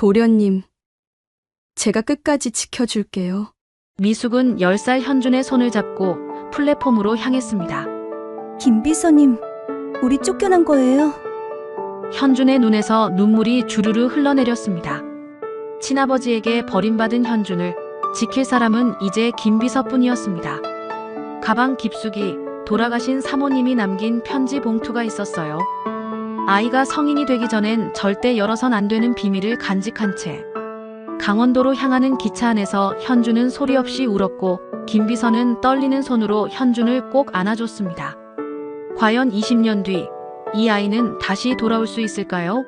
도련님, 제가 끝까지 지켜줄게요. 미숙은 10살 현준의 손을 잡고 플랫폼으로 향했습니다. 김 비서님, 우리 쫓겨난 거예요? 현준의 눈에서 눈물이 주르르 흘러내렸습니다. 친아버지에게 버림받은 현준을 지킬 사람은 이제 김비서뿐이었습니다. 가방 깊숙이 돌아가신 사모님이 남긴 편지 봉투가 있었어요. 아이가 성인이 되기 전엔 절대 열어선 안 되는 비밀을 간직한 채 강원도로 향하는 기차 안에서 현준은 소리 없이 울었고 김비서는 떨리는 손으로 현준을 꼭 안아줬습니다. 과연 20년 뒤 이 아이는 다시 돌아올 수 있을까요?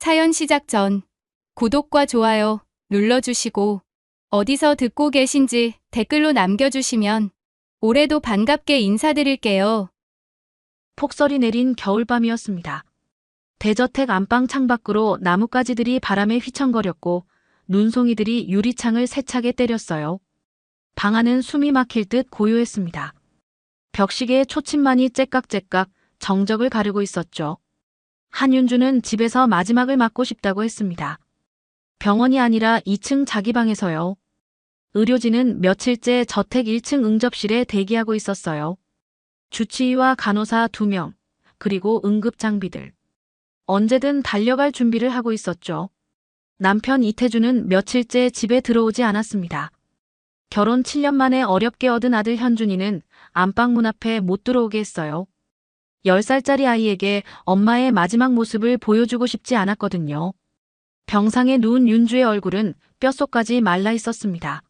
사연 시작 전 구독과 좋아요 눌러주시고 어디서 듣고 계신지 댓글로 남겨주시면 올해도 반갑게 인사드릴게요. 폭설이 내린 겨울밤이었습니다. 대저택 안방 창밖으로 나뭇가지들이 바람에 휘청거렸고 눈송이들이 유리창을 세차게 때렸어요. 방 안은 숨이 막힐 듯 고요했습니다. 벽시계의 초침만이 째깍째깍 정적을 가르고 있었죠. 한윤주는 집에서 마지막을 맞고 싶다고 했습니다. 병원이 아니라 2층 자기 방에서요. 의료진은 며칠째 저택 1층 응접실에 대기하고 있었어요. 주치의와 간호사 2명, 그리고 응급 장비들. 언제든 달려갈 준비를 하고 있었죠. 남편 이태주는 며칠째 집에 들어오지 않았습니다. 결혼 7년 만에 어렵게 얻은 아들 현준이는 안방문 앞에 못 들어오게 했어요. 10살짜리 아이에게 엄마의 마지막 모습을 보여주고 싶지 않았거든요. 병상에 누운 윤주의 얼굴은 뼛속까지 말라 있었습니다.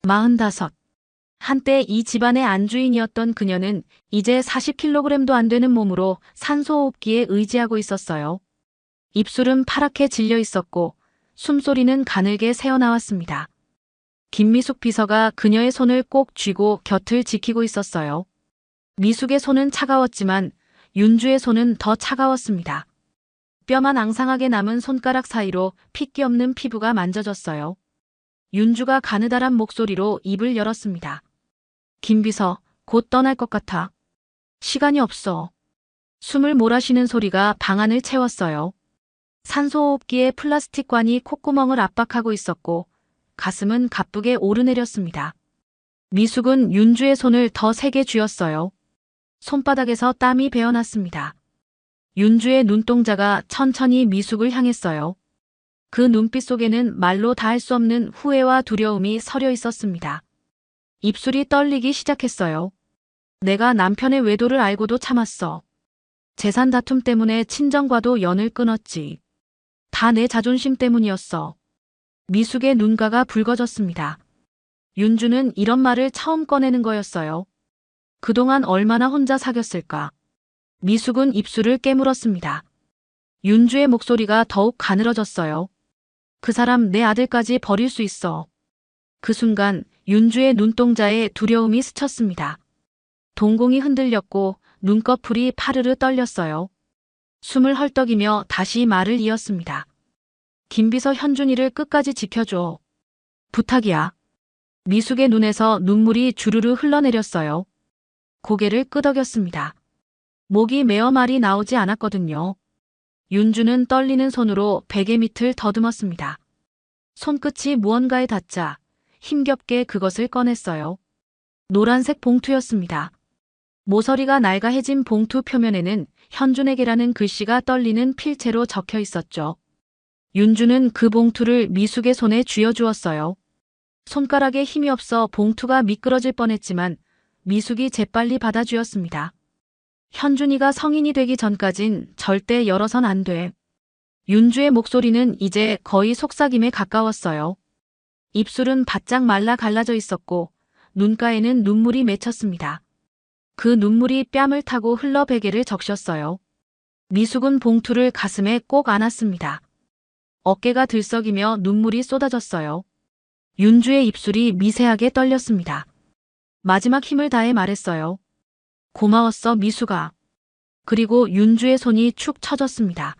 45. 한때 이 집안의 안주인이었던 그녀는 이제 40kg도 안 되는 몸으로 산소호흡기에 의지하고 있었어요. 입술은 파랗게 질려 있었고 숨소리는 가늘게 새어나왔습니다. 김미숙 비서가 그녀의 손을 꼭 쥐고 곁을 지키고 있었어요. 미숙의 손은 차가웠지만 윤주의 손은 더 차가웠습니다. 뼈만 앙상하게 남은 손가락 사이로 핏기 없는 피부가 만져졌어요. 윤주가 가느다란 목소리로 입을 열었습니다. 김 비서, 곧 떠날 것 같아. 시간이 없어. 숨을 몰아쉬는 소리가 방 안을 채웠어요. 산소호흡기의 플라스틱 관이 콧구멍을 압박하고 있었고 가슴은 가쁘게 오르내렸습니다. 미숙은 윤주의 손을 더 세게 쥐었어요. 손바닥에서 땀이 배어났습니다. 윤주의 눈동자가 천천히 미숙을 향했어요. 그 눈빛 속에는 말로 다 할 수 없는 후회와 두려움이 서려 있었습니다. 입술이 떨리기 시작했어요. 내가 남편의 외도를 알고도 참았어. 재산 다툼 때문에 친정과도 연을 끊었지. 다 내 자존심 때문이었어. 미숙의 눈가가 붉어졌습니다. 윤주는 이런 말을 처음 꺼내는 거였어요. 그동안 얼마나 혼자 사귀었을까. 미숙은 입술을 깨물었습니다. 윤주의 목소리가 더욱 가늘어졌어요. 그 사람 내 아들까지 버릴 수 있어. 그 순간 윤주의 눈동자에 두려움이 스쳤습니다. 동공이 흔들렸고 눈꺼풀이 파르르 떨렸어요. 숨을 헐떡이며 다시 말을 이었습니다. 김비서 현준이를 끝까지 지켜줘. 부탁이야. 미숙의 눈에서 눈물이 주르르 흘러내렸어요. 고개를 끄덕였습니다. 목이 메어 말이 나오지 않았거든요. 윤주는 떨리는 손으로 베개 밑을 더듬었습니다. 손끝이 무언가에 닿자 힘겹게 그것을 꺼냈어요. 노란색 봉투였습니다. 모서리가 낡아해진 봉투 표면에는 현준에게라는 글씨가 떨리는 필체로 적혀 있었죠. 윤주는 그 봉투를 미숙의 손에 쥐어주었어요. 손가락에 힘이 없어 봉투가 미끄러질 뻔했지만 미숙이 재빨리 받아주었습니다. 현준이가 성인이 되기 전까진 절대 열어선 안 돼. 윤주의 목소리는 이제 거의 속삭임에 가까웠어요. 입술은 바짝 말라 갈라져 있었고 눈가에는 눈물이 맺혔습니다. 그 눈물이 뺨을 타고 흘러 베개를 적셨어요. 미숙은 봉투를 가슴에 꼭 안았습니다. 어깨가 들썩이며 눈물이 쏟아졌어요. 윤주의 입술이 미세하게 떨렸습니다. 마지막 힘을 다해 말했어요. 고마웠어, 미숙아. 그리고 윤주의 손이 축 처졌습니다.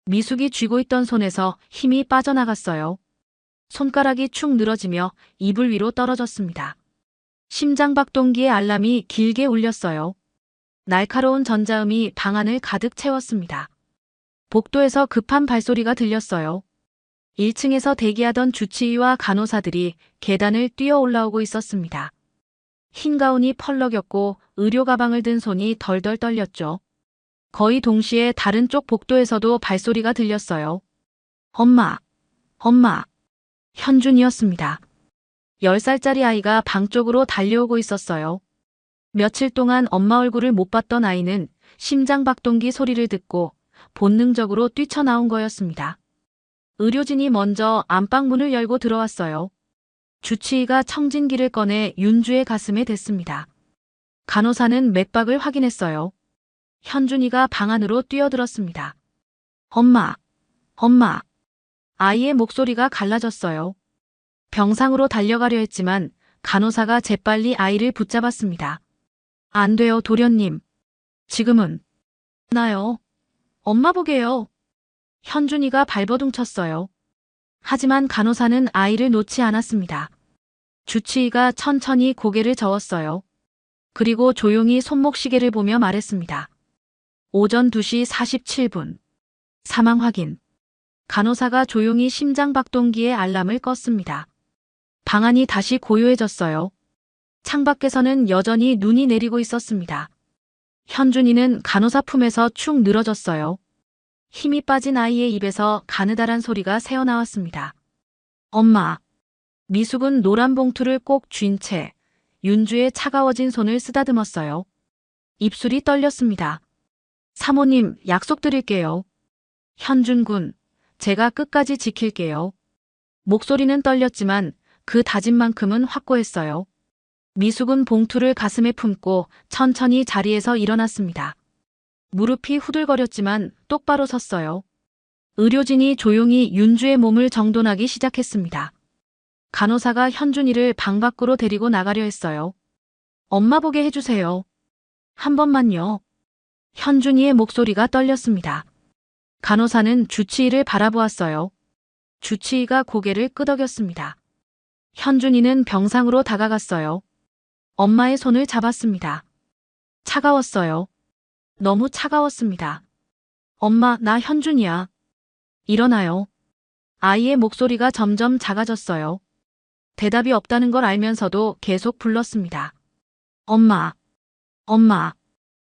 미숙이 쥐고 있던 손에서 힘이 빠져나갔어요. 손가락이 축 늘어지며 이불 위로 떨어졌습니다. 심장박동기의 알람이 길게 울렸어요. 날카로운 전자음이 방 안을 가득 채웠습니다. 복도에서 급한 발소리가 들렸어요. 1층에서 대기하던 주치의와 간호사들이 계단을 뛰어 올라오고 있었습니다. 흰 가운이 펄럭였고 의료 가방을 든 손이 덜덜 떨렸죠. 거의 동시에 다른 쪽 복도에서도 발소리가 들렸어요. 엄마, 엄마. 현준이었습니다. 10살짜리 아이가 방 쪽으로 달려오고 있었어요. 며칠 동안 엄마 얼굴을 못 봤던 아이는 심장박동기 소리를 듣고 본능적으로 뛰쳐나온 거였습니다. 의료진이 먼저 안방 문을 열고 들어왔어요. 주치의가 청진기를 꺼내 윤주의 가슴에 댔습니다. 간호사는 맥박을 확인했어요. 현준이가 방 안으로 뛰어들었습니다. 엄마, 엄마. 아이의 목소리가 갈라졌어요. 병상으로 달려가려 했지만 간호사가 재빨리 아이를 붙잡았습니다. 안 돼요, 도련님. 지금은. 나요. 엄마 보게요. 현준이가 발버둥 쳤어요. 하지만 간호사는 아이를 놓지 않았습니다. 주치의가 천천히 고개를 저었어요. 그리고 조용히 손목시계를 보며 말했습니다. 오전 2시 47분. 사망 확인. 간호사가 조용히 심장박동기의 알람을 껐습니다. 방 안이 다시 고요해졌어요. 창밖에서는 여전히 눈이 내리고 있었습니다. 현준이는 간호사 품에서 축 늘어졌어요. 힘이 빠진 아이의 입에서 가느다란 소리가 새어나왔습니다. 엄마. 미숙은 노란 봉투를 꼭 쥔 채 윤주의 차가워진 손을 쓰다듬었어요. 입술이 떨렸습니다. 사모님, 약속드릴게요. 현준군, 제가 끝까지 지킬게요. 목소리는 떨렸지만 그 다짐만큼은 확고했어요. 미숙은 봉투를 가슴에 품고 천천히 자리에서 일어났습니다. 무릎이 후들거렸지만 똑바로 섰어요. 의료진이 조용히 윤주의 몸을 정돈하기 시작했습니다. 간호사가 현준이를 방 밖으로 데리고 나가려 했어요. 엄마 보게 해주세요. 한 번만요. 현준이의 목소리가 떨렸습니다. 간호사는 주치의를 바라보았어요. 주치의가 고개를 끄덕였습니다. 현준이는 병상으로 다가갔어요. 엄마의 손을 잡았습니다. 차가웠어요. 너무 차가웠습니다. 엄마, 나 현준이야. 일어나요. 아이의 목소리가 점점 작아졌어요. 대답이 없다는 걸 알면서도 계속 불렀습니다. 엄마, 엄마.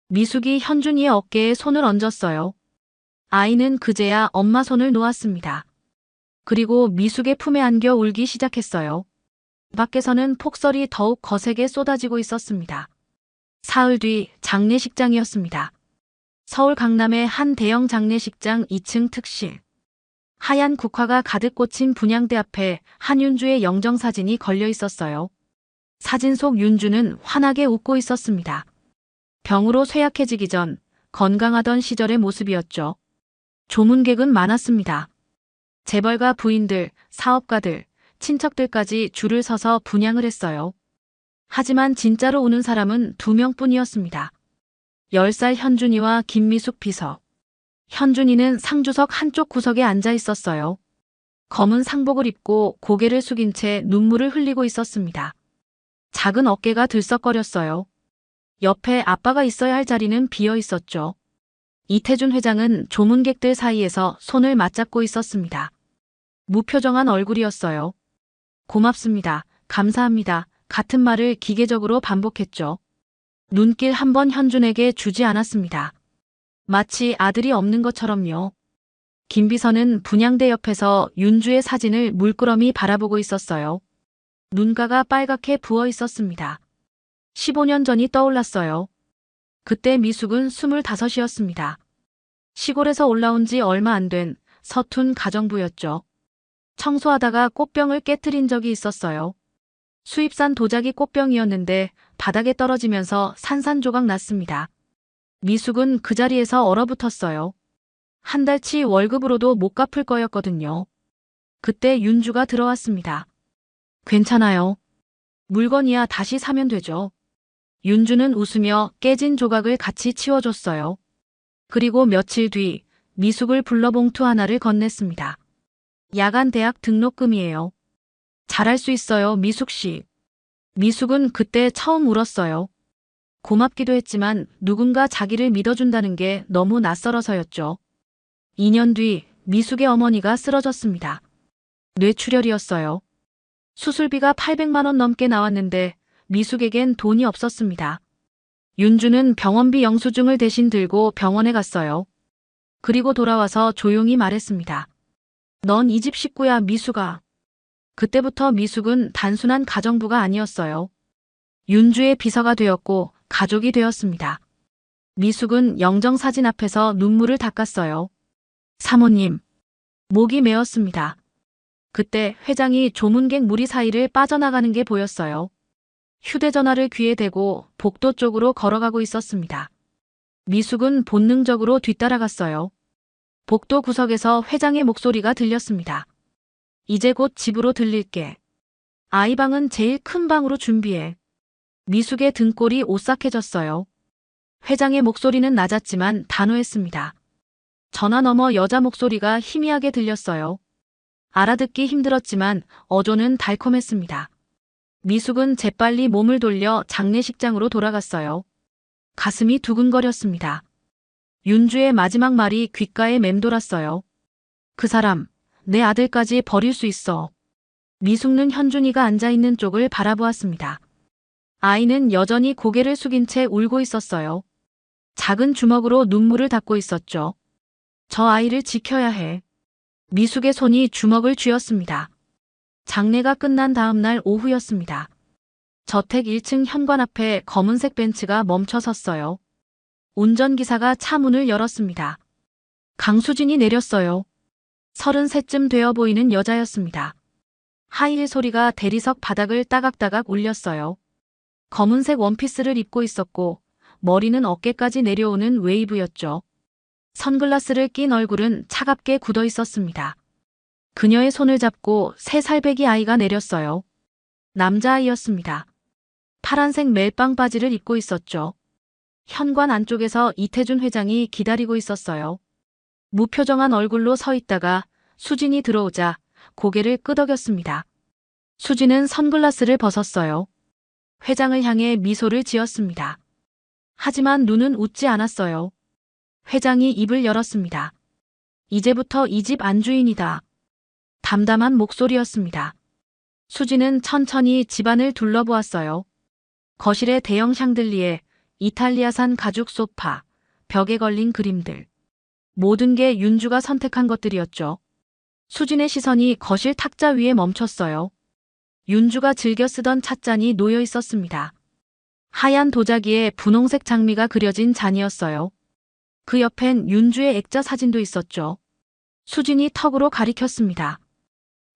미숙이 현준이의 어깨에 손을 얹었어요. 아이는 그제야 엄마 손을 놓았습니다. 그리고 미숙의 품에 안겨 울기 시작했어요. 밖에서는 폭설이 더욱 거세게 쏟아지고 있었습니다. 사흘 뒤 장례식장이었습니다. 서울 강남의 한 대형 장례식장 2층 특실. 하얀 국화가 가득 꽂힌 분향대 앞에 한윤주의 영정사진이 걸려 있었어요. 사진 속 윤주는 환하게 웃고 있었습니다. 병으로 쇠약해지기 전 건강하던 시절의 모습이었죠. 조문객은 많았습니다. 재벌가 부인들, 사업가들, 친척들까지 줄을 서서 분향을 했어요. 하지만 진짜로 우는 사람은 2명뿐이었습니다. 10살 현준이와 김미숙 비서. 현준이는 상주석 한쪽 구석에 앉아 있었어요. 검은 상복을 입고 고개를 숙인 채 눈물을 흘리고 있었습니다. 작은 어깨가 들썩거렸어요. 옆에 아빠가 있어야 할 자리는 비어 있었죠. 이태준 회장은 조문객들 사이에서 손을 맞잡고 있었습니다. 무표정한 얼굴이었어요. 고맙습니다. 감사합니다. 같은 말을 기계적으로 반복했죠. 눈길 한 번 현준에게 주지 않았습니다. 마치 아들이 없는 것처럼요. 김 비서는 분향대 옆에서 윤주의 사진을 물끄러미 바라보고 있었어요. 눈가가 빨갛게 부어 있었습니다. 15년 전이 떠올랐어요. 그때 미숙은 25이었습니다. 시골에서 올라온 지 얼마 안 된 서툰 가정부였죠. 청소하다가 꽃병을 깨트린 적이 있었어요. 수입산 도자기 꽃병이었는데 바닥에 떨어지면서 산산조각 났습니다. 미숙은 그 자리에서 얼어붙었어요. 한 달치 월급으로도 못 갚을 거였거든요. 그때 윤주가 들어왔습니다. 괜찮아요. 물건이야 다시 사면 되죠. 윤주는 웃으며 깨진 조각을 같이 치워줬어요. 그리고 며칠 뒤 미숙을 불러 봉투 하나를 건넸습니다. 야간 대학 등록금이에요. 잘할 수 있어요, 미숙 씨. 미숙은 그때 처음 울었어요. 고맙기도 했지만 누군가 자기를 믿어준다는 게 너무 낯설어서였죠. 2년 뒤 미숙의 어머니가 쓰러졌습니다. 뇌출혈이었어요. 수술비가 800만 원 넘게 나왔는데 미숙에겐 돈이 없었습니다. 윤주는 병원비 영수증을 대신 들고 병원에 갔어요. 그리고 돌아와서 조용히 말했습니다. 넌 이 집 식구야, 미숙아. 그때부터 미숙은 단순한 가정부가 아니었어요. 윤주의 비서가 되었고 가족이 되었습니다. 미숙은 영정사진 앞에서 눈물을 닦았어요. 사모님. 목이 메었습니다. 그때 회장이 조문객 무리 사이를 빠져나가는 게 보였어요. 휴대전화를 귀에 대고 복도 쪽으로 걸어가고 있었습니다. 미숙은 본능적으로 뒤따라갔어요. 복도 구석에서 회장의 목소리가 들렸습니다. 이제 곧 집으로 들릴게. 아이 방은 제일 큰 방으로 준비해. 미숙의 등골이 오싹해졌어요. 회장의 목소리는 낮았지만 단호했습니다. 전화 너머 여자 목소리가 희미하게 들렸어요. 알아듣기 힘들었지만 어조는 달콤했습니다. 미숙은 재빨리 몸을 돌려 장례식장으로 돌아갔어요. 가슴이 두근거렸습니다. 윤주의 마지막 말이 귓가에 맴돌았어요. 그 사람, 내 아들까지 버릴 수 있어. 미숙는 현준이가 앉아있는 쪽을 바라보았습니다. 아이는 여전히 고개를 숙인 채 울고 있었어요. 작은 주먹으로 눈물을 닦고 있었죠. 저 아이를 지켜야 해. 미숙의 손이 주먹을 쥐었습니다. 장례가 끝난 다음 날 오후였습니다. 저택 1층 현관 앞에 검은색 벤츠가 멈춰 섰어요. 운전기사가 차 문을 열었습니다. 강수진이 내렸어요. 33쯤 되어 보이는 여자였습니다. 하이힐 소리가 대리석 바닥을 따각따각 울렸어요. 검은색 원피스를 입고 있었고 머리는 어깨까지 내려오는 웨이브였죠. 선글라스를 낀 얼굴은 차갑게 굳어 있었습니다. 그녀의 손을 잡고 3살배기 아이가 내렸어요. 남자아이였습니다. 파란색 멜빵 바지를 입고 있었죠. 현관 안쪽에서 이태준 회장이 기다리고 있었어요. 무표정한 얼굴로 서 있다가 수진이 들어오자 고개를 끄덕였습니다. 수진은 선글라스를 벗었어요. 회장을 향해 미소를 지었습니다. 하지만 눈은 웃지 않았어요. 회장이 입을 열었습니다. 이제부터 이 집 안주인이다. 담담한 목소리였습니다. 수진은 천천히 집안을 둘러보았어요. 거실의 대형 샹들리에 이탈리아산 가죽 소파, 벽에 걸린 그림들. 모든 게 윤주가 선택한 것들이었죠. 수진의 시선이 거실 탁자 위에 멈췄어요. 윤주가 즐겨 쓰던 찻잔이 놓여 있었습니다. 하얀 도자기에 분홍색 장미가 그려진 잔이었어요. 그 옆엔 윤주의 액자 사진도 있었죠. 수진이 턱으로 가리켰습니다.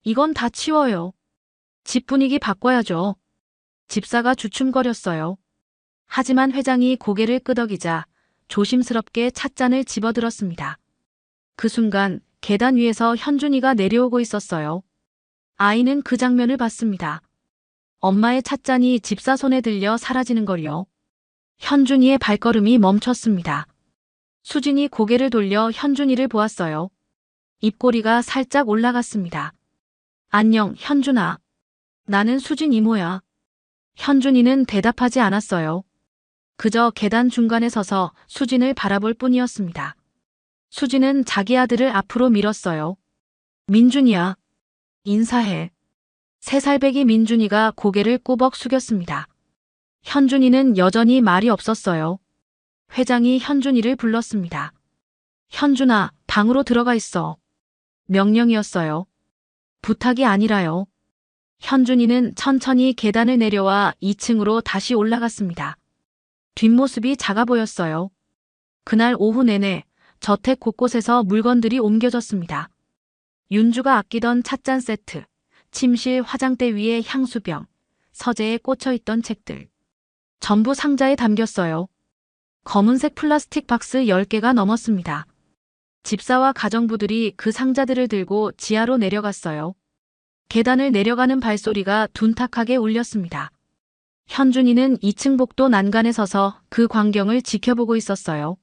이건 다 치워요. 집 분위기 바꿔야죠. 집사가 주춤거렸어요. 하지만 회장이 고개를 끄덕이자 조심스럽게 찻잔을 집어들었습니다. 그 순간 계단 위에서 현준이가 내려오고 있었어요. 아이는 그 장면을 봤습니다. 엄마의 찻잔이 집사 손에 들려 사라지는 걸요. 현준이의 발걸음이 멈췄습니다. 수진이 고개를 돌려 현준이를 보았어요. 입꼬리가 살짝 올라갔습니다. 안녕, 현준아. 나는 수진 이모야. 현준이는 대답하지 않았어요. 그저 계단 중간에 서서 수진을 바라볼 뿐이었습니다. 수진은 자기 아들을 앞으로 밀었어요. 민준이야. 인사해. 3살배기 민준이가 고개를 꾸벅 숙였습니다. 현준이는 여전히 말이 없었어요. 회장이 현준이를 불렀습니다. 현준아, 방으로 들어가 있어. 명령이었어요. 부탁이 아니라요. 현준이는 천천히 계단을 내려와 2층으로 다시 올라갔습니다. 뒷모습이 작아 보였어요. 그날 오후 내내 저택 곳곳에서 물건들이 옮겨졌습니다. 윤주가 아끼던 찻잔 세트, 침실 화장대 위에 향수병, 서재에 꽂혀있던 책들. 전부 상자에 담겼어요. 검은색 플라스틱 박스 10개가 넘었습니다. 집사와 가정부들이 그 상자들을 들고 지하로 내려갔어요. 계단을 내려가는 발소리가 둔탁하게 울렸습니다. 현준이는 2층 복도 난간에 서서 그 광경을 지켜보고 있었어요.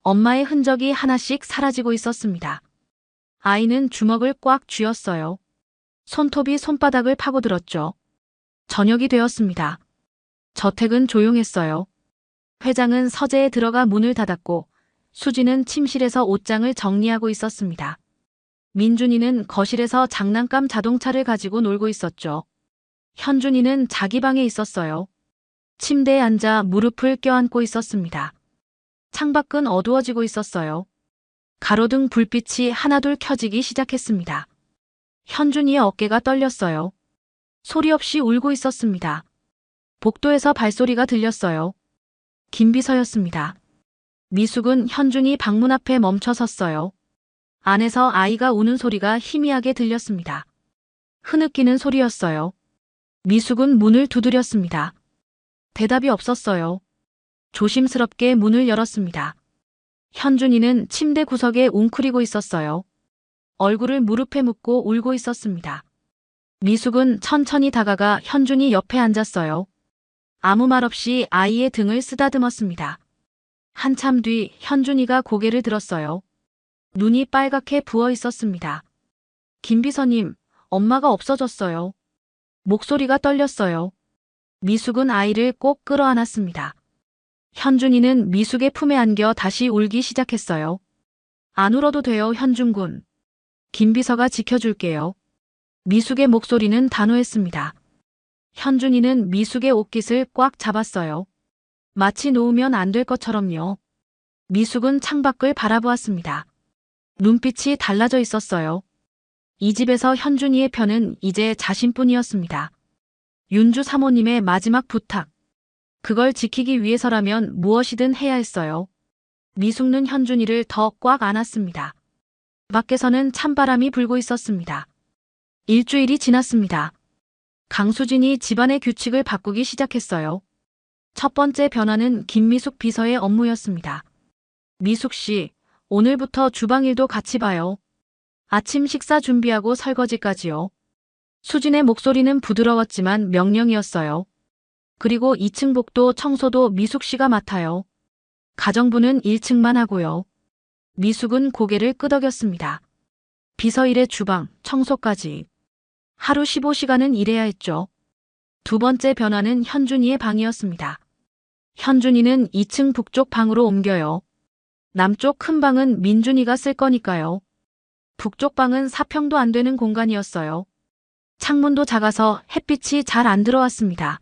엄마의 흔적이 하나씩 사라지고 있었습니다. 아이는 주먹을 꽉 쥐었어요. 손톱이 손바닥을 파고들었죠. 저녁이 되었습니다. 저택은 조용했어요. 회장은 서재에 들어가 문을 닫았고 수진은 침실에서 옷장을 정리하고 있었습니다. 민준이는 거실에서 장난감 자동차를 가지고 놀고 있었죠. 현준이는 자기 방에 있었어요. 침대에 앉아 무릎을 껴안고 있었습니다. 창밖은 어두워지고 있었어요. 가로등 불빛이 하나둘 켜지기 시작했습니다. 현준이의 어깨가 떨렸어요. 소리 없이 울고 있었습니다. 복도에서 발소리가 들렸어요. 김비서였습니다. 미숙은 현준이 방문 앞에 멈춰 섰어요. 안에서 아이가 우는 소리가 희미하게 들렸습니다. 흐느끼는 소리였어요. 미숙은 문을 두드렸습니다. 대답이 없었어요. 조심스럽게 문을 열었습니다. 현준이는 침대 구석에 웅크리고 있었어요. 얼굴을 무릎에 묻고 울고 있었습니다. 미숙은 천천히 다가가 현준이 옆에 앉았어요. 아무 말 없이 아이의 등을 쓰다듬었습니다. 한참 뒤 현준이가 고개를 들었어요. 눈이 빨갛게 부어 있었습니다. 김비서님, 엄마가 없어졌어요. 목소리가 떨렸어요. 미숙은 아이를 꼭 끌어안았습니다. 현준이는 미숙의 품에 안겨 다시 울기 시작했어요. 안 울어도 돼요, 현준군. 김비서가 지켜줄게요. 미숙의 목소리는 단호했습니다. 현준이는 미숙의 옷깃을 꽉 잡았어요. 마치 놓으면 안 될 것처럼요. 미숙은 창밖을 바라보았습니다. 눈빛이 달라져 있었어요. 이 집에서 현준이의 편은 이제 자신뿐이었습니다. 윤주 사모님의 마지막 부탁. 그걸 지키기 위해서라면 무엇이든 해야 했어요. 미숙는 현준이를 더 꽉 안았습니다. 밖에서는 찬바람이 불고 있었습니다. 일주일이 지났습니다. 강수진이 집안의 규칙을 바꾸기 시작했어요. 첫 번째 변화는 김미숙 비서의 업무였습니다. 미숙 씨, 오늘부터 주방 일도 같이 봐요. 아침 식사 준비하고 설거지까지요. 수진의 목소리는 부드러웠지만 명령이었어요. 그리고 2층 복도 청소도 미숙 씨가 맡아요. 가정부는 1층만 하고요. 미숙은 고개를 끄덕였습니다. 비서 일에 주방, 청소까지. 하루 15시간은 일해야 했죠. 두 번째 변화는 현준이의 방이었습니다. 현준이는 2층 북쪽 방으로 옮겨요. 남쪽 큰 방은 민준이가 쓸 거니까요. 북쪽 방은 4평도 안 되는 공간이었어요. 창문도 작아서 햇빛이 잘 안 들어왔습니다.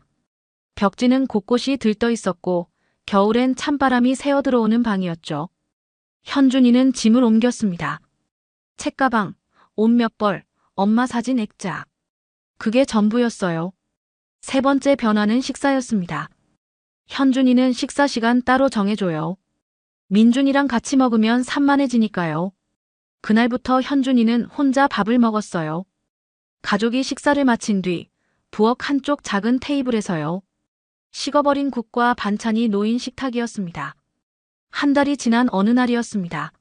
벽지는 곳곳이 들떠 있었고 겨울엔 찬바람이 새어 들어오는 방이었죠. 현준이는 짐을 옮겼습니다. 책가방, 옷 몇 벌, 엄마 사진 액자. 그게 전부였어요. 세 번째 변화는 식사였습니다. 현준이는 식사 시간 따로 정해줘요. 민준이랑 같이 먹으면 산만해지니까요. 그날부터 현준이는 혼자 밥을 먹었어요. 가족이 식사를 마친 뒤 부엌 한쪽 작은 테이블에서요. 식어버린 국과 반찬이 놓인 식탁이었습니다. 한 달이 지난 어느 날이었습니다.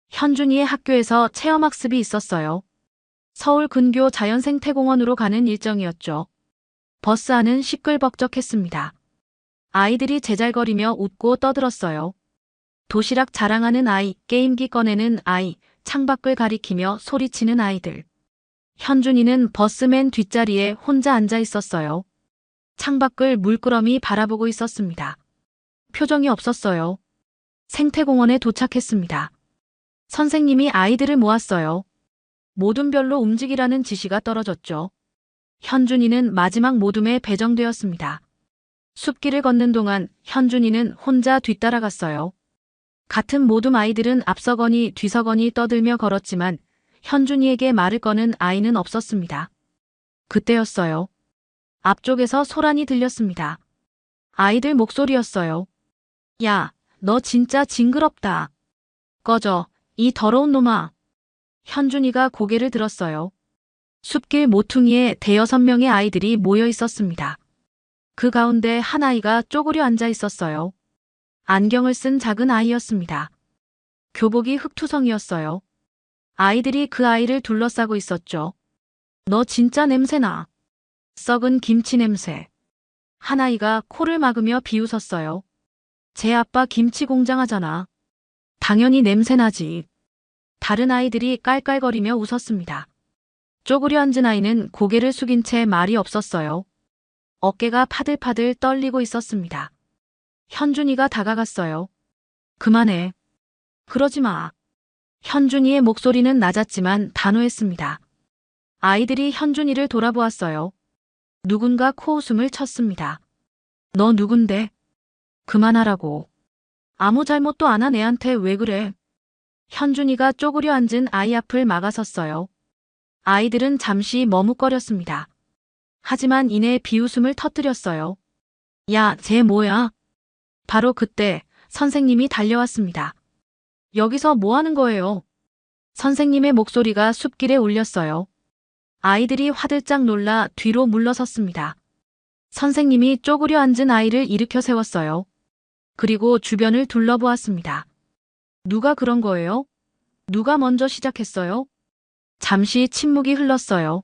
현준이의 학교에서 체험학습이 있었어요. 서울 근교 자연생태공원으로 가는 일정이었죠. 버스 안은 시끌벅적했습니다. 아이들이 제잘거리며 웃고 떠들었어요. 도시락 자랑하는 아이, 게임기 꺼내는 아이, 창밖을 가리키며 소리치는 아이들. 현준이는 버스 맨 뒷자리에 혼자 앉아 있었어요. 창밖을 물끄러미 바라보고 있었습니다. 표정이 없었어요. 생태공원에 도착했습니다. 선생님이 아이들을 모았어요. 모둠 별로 움직이라는 지시가 떨어졌죠. 현준이는 마지막 모둠에 배정되었습니다. 숲길을 걷는 동안 현준이는 혼자 뒤따라갔어요. 같은 모둠 아이들은 앞서거니 뒤서거니 떠들며 걸었지만 현준이에게 말을 거는 아이는 없었습니다. 그때였어요. 앞쪽에서 소란이 들렸습니다. 아이들 목소리였어요. 야, 너 진짜 징그럽다. 꺼져, 이 더러운 놈아. 현준이가 고개를 들었어요. 숲길 모퉁이에 대여섯 명의 아이들이 모여 있었습니다. 그 가운데 한 아이가 쪼그려 앉아 있었어요. 안경을 쓴 작은 아이였습니다. 교복이 흙투성이었어요. 아이들이 그 아이를 둘러싸고 있었죠. 너 진짜 냄새나. 썩은 김치 냄새. 한 아이가 코를 막으며 비웃었어요. 제 아빠 김치 공장 하잖아. 당연히 냄새나지. 다른 아이들이 깔깔거리며 웃었습니다. 쪼그려 앉은 아이는 고개를 숙인 채 말이 없었어요. 어깨가 파들파들 떨리고 있었습니다. 현준이가 다가갔어요. 그만해. 그러지 마. 현준이의 목소리는 낮았지만 단호했습니다. 아이들이 현준이를 돌아보았어요. 누군가 코웃음을 쳤습니다. 너 누군데? 그만하라고. 아무 잘못도 안 한 애한테 왜 그래? 현준이가 쪼그려 앉은 아이 앞을 막아섰어요. 아이들은 잠시 머뭇거렸습니다. 하지만 이내 비웃음을 터뜨렸어요. 야, 쟤 뭐야? 바로 그때 선생님이 달려왔습니다. 여기서 뭐 하는 거예요? 선생님의 목소리가 숲길에 울렸어요. 아이들이 화들짝 놀라 뒤로 물러섰습니다. 선생님이 쪼그려 앉은 아이를 일으켜 세웠어요. 그리고 주변을 둘러보았습니다. 누가 그런 거예요? 누가 먼저 시작했어요? 잠시 침묵이 흘렀어요.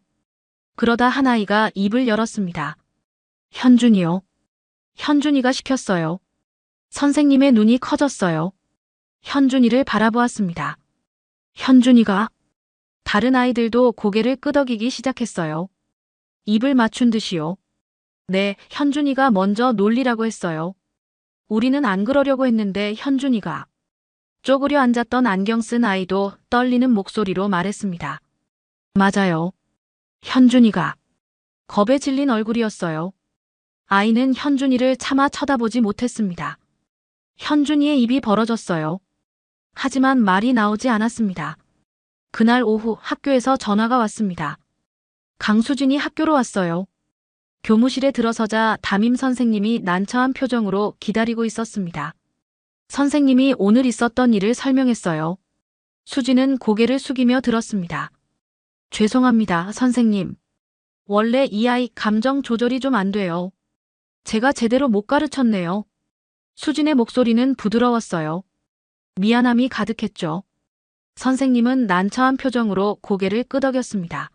그러다 한 아이가 입을 열었습니다. 현준이요. 현준이가 시켰어요. 선생님의 눈이 커졌어요. 현준이를 바라보았습니다. 현준이가? 다른 아이들도 고개를 끄덕이기 시작했어요. 입을 맞춘 듯이요. 네, 현준이가 먼저 놀리라고 했어요. 우리는 안 그러려고 했는데 현준이가. 쪼그려 앉았던 안경 쓴 아이도 떨리는 목소리로 말했습니다. 맞아요. 현준이가. 겁에 질린 얼굴이었어요. 아이는 현준이를 차마 쳐다보지 못했습니다. 현준이의 입이 벌어졌어요. 하지만 말이 나오지 않았습니다. 그날 오후 학교에서 전화가 왔습니다. 강수진이 학교로 왔어요. 교무실에 들어서자 담임 선생님이 난처한 표정으로 기다리고 있었습니다. 선생님이 오늘 있었던 일을 설명했어요. 수진은 고개를 숙이며 들었습니다. 죄송합니다, 선생님. 원래 이 아이 감정 조절이 좀 안 돼요. 제가 제대로 못 가르쳤네요. 수진의 목소리는 부드러웠어요. 미안함이 가득했죠. 선생님은 난처한 표정으로 고개를 끄덕였습니다.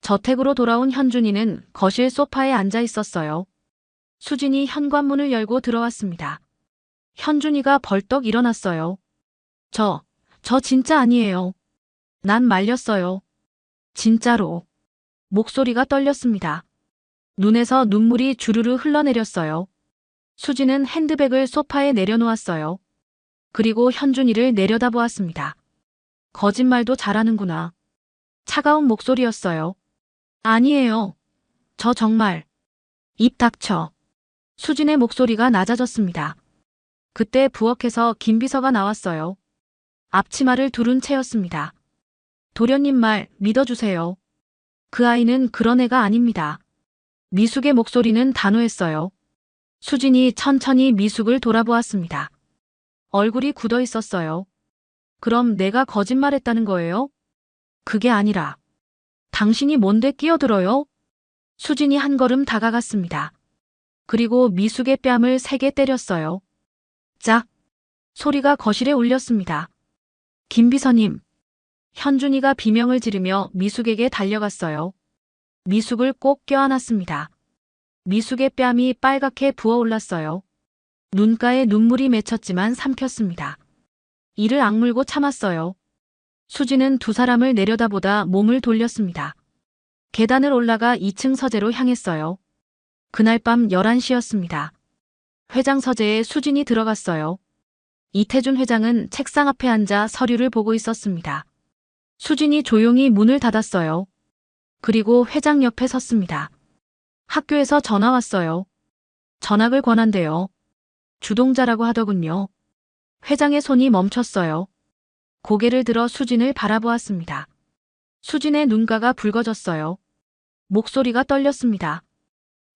저택으로 돌아온 현준이는 거실 소파에 앉아 있었어요. 수진이 현관문을 열고 들어왔습니다. 현준이가 벌떡 일어났어요. 저 진짜 아니에요. 난 말렸어요. 진짜로. 목소리가 떨렸습니다. 눈에서 눈물이 주르르 흘러내렸어요. 수진은 핸드백을 소파에 내려놓았어요. 그리고 현준이를 내려다보았습니다. 거짓말도 잘하는구나. 차가운 목소리였어요. 아니에요. 저 정말. 입 닥쳐. 수진의 목소리가 낮아졌습니다. 그때 부엌에서 김비서가 나왔어요. 앞치마를 두른 채였습니다. 도련님 말 믿어주세요. 그 아이는 그런 애가 아닙니다. 미숙의 목소리는 단호했어요. 수진이 천천히 미숙을 돌아보았습니다. 얼굴이 굳어 있었어요. 그럼 내가 거짓말했다는 거예요? 그게 아니라. 당신이 뭔데 끼어들어요? 수진이 한 걸음 다가갔습니다. 그리고 미숙의 뺨을 세게 때렸어요. 짝! 소리가 거실에 울렸습니다. 김비서님. 현준이가 비명을 지르며 미숙에게 달려갔어요. 미숙을 꼭 껴안았습니다. 미숙의 뺨이 빨갛게 부어올랐어요. 눈가에 눈물이 맺혔지만 삼켰습니다. 이를 악물고 참았어요. 수지는 두 사람을 내려다보다 몸을 돌렸습니다. 계단을 올라가 2층 서재로 향했어요. 그날 밤 11시였습니다. 회장 서재에 수진이 들어갔어요. 이태준 회장은 책상 앞에 앉아 서류를 보고 있었습니다. 수진이 조용히 문을 닫았어요. 그리고 회장 옆에 섰습니다. 학교에서 전화 왔어요. 전학을 권한대요. 주동자라고 하더군요. 회장의 손이 멈췄어요. 고개를 들어 수진을 바라보았습니다. 수진의 눈가가 붉어졌어요. 목소리가 떨렸습니다.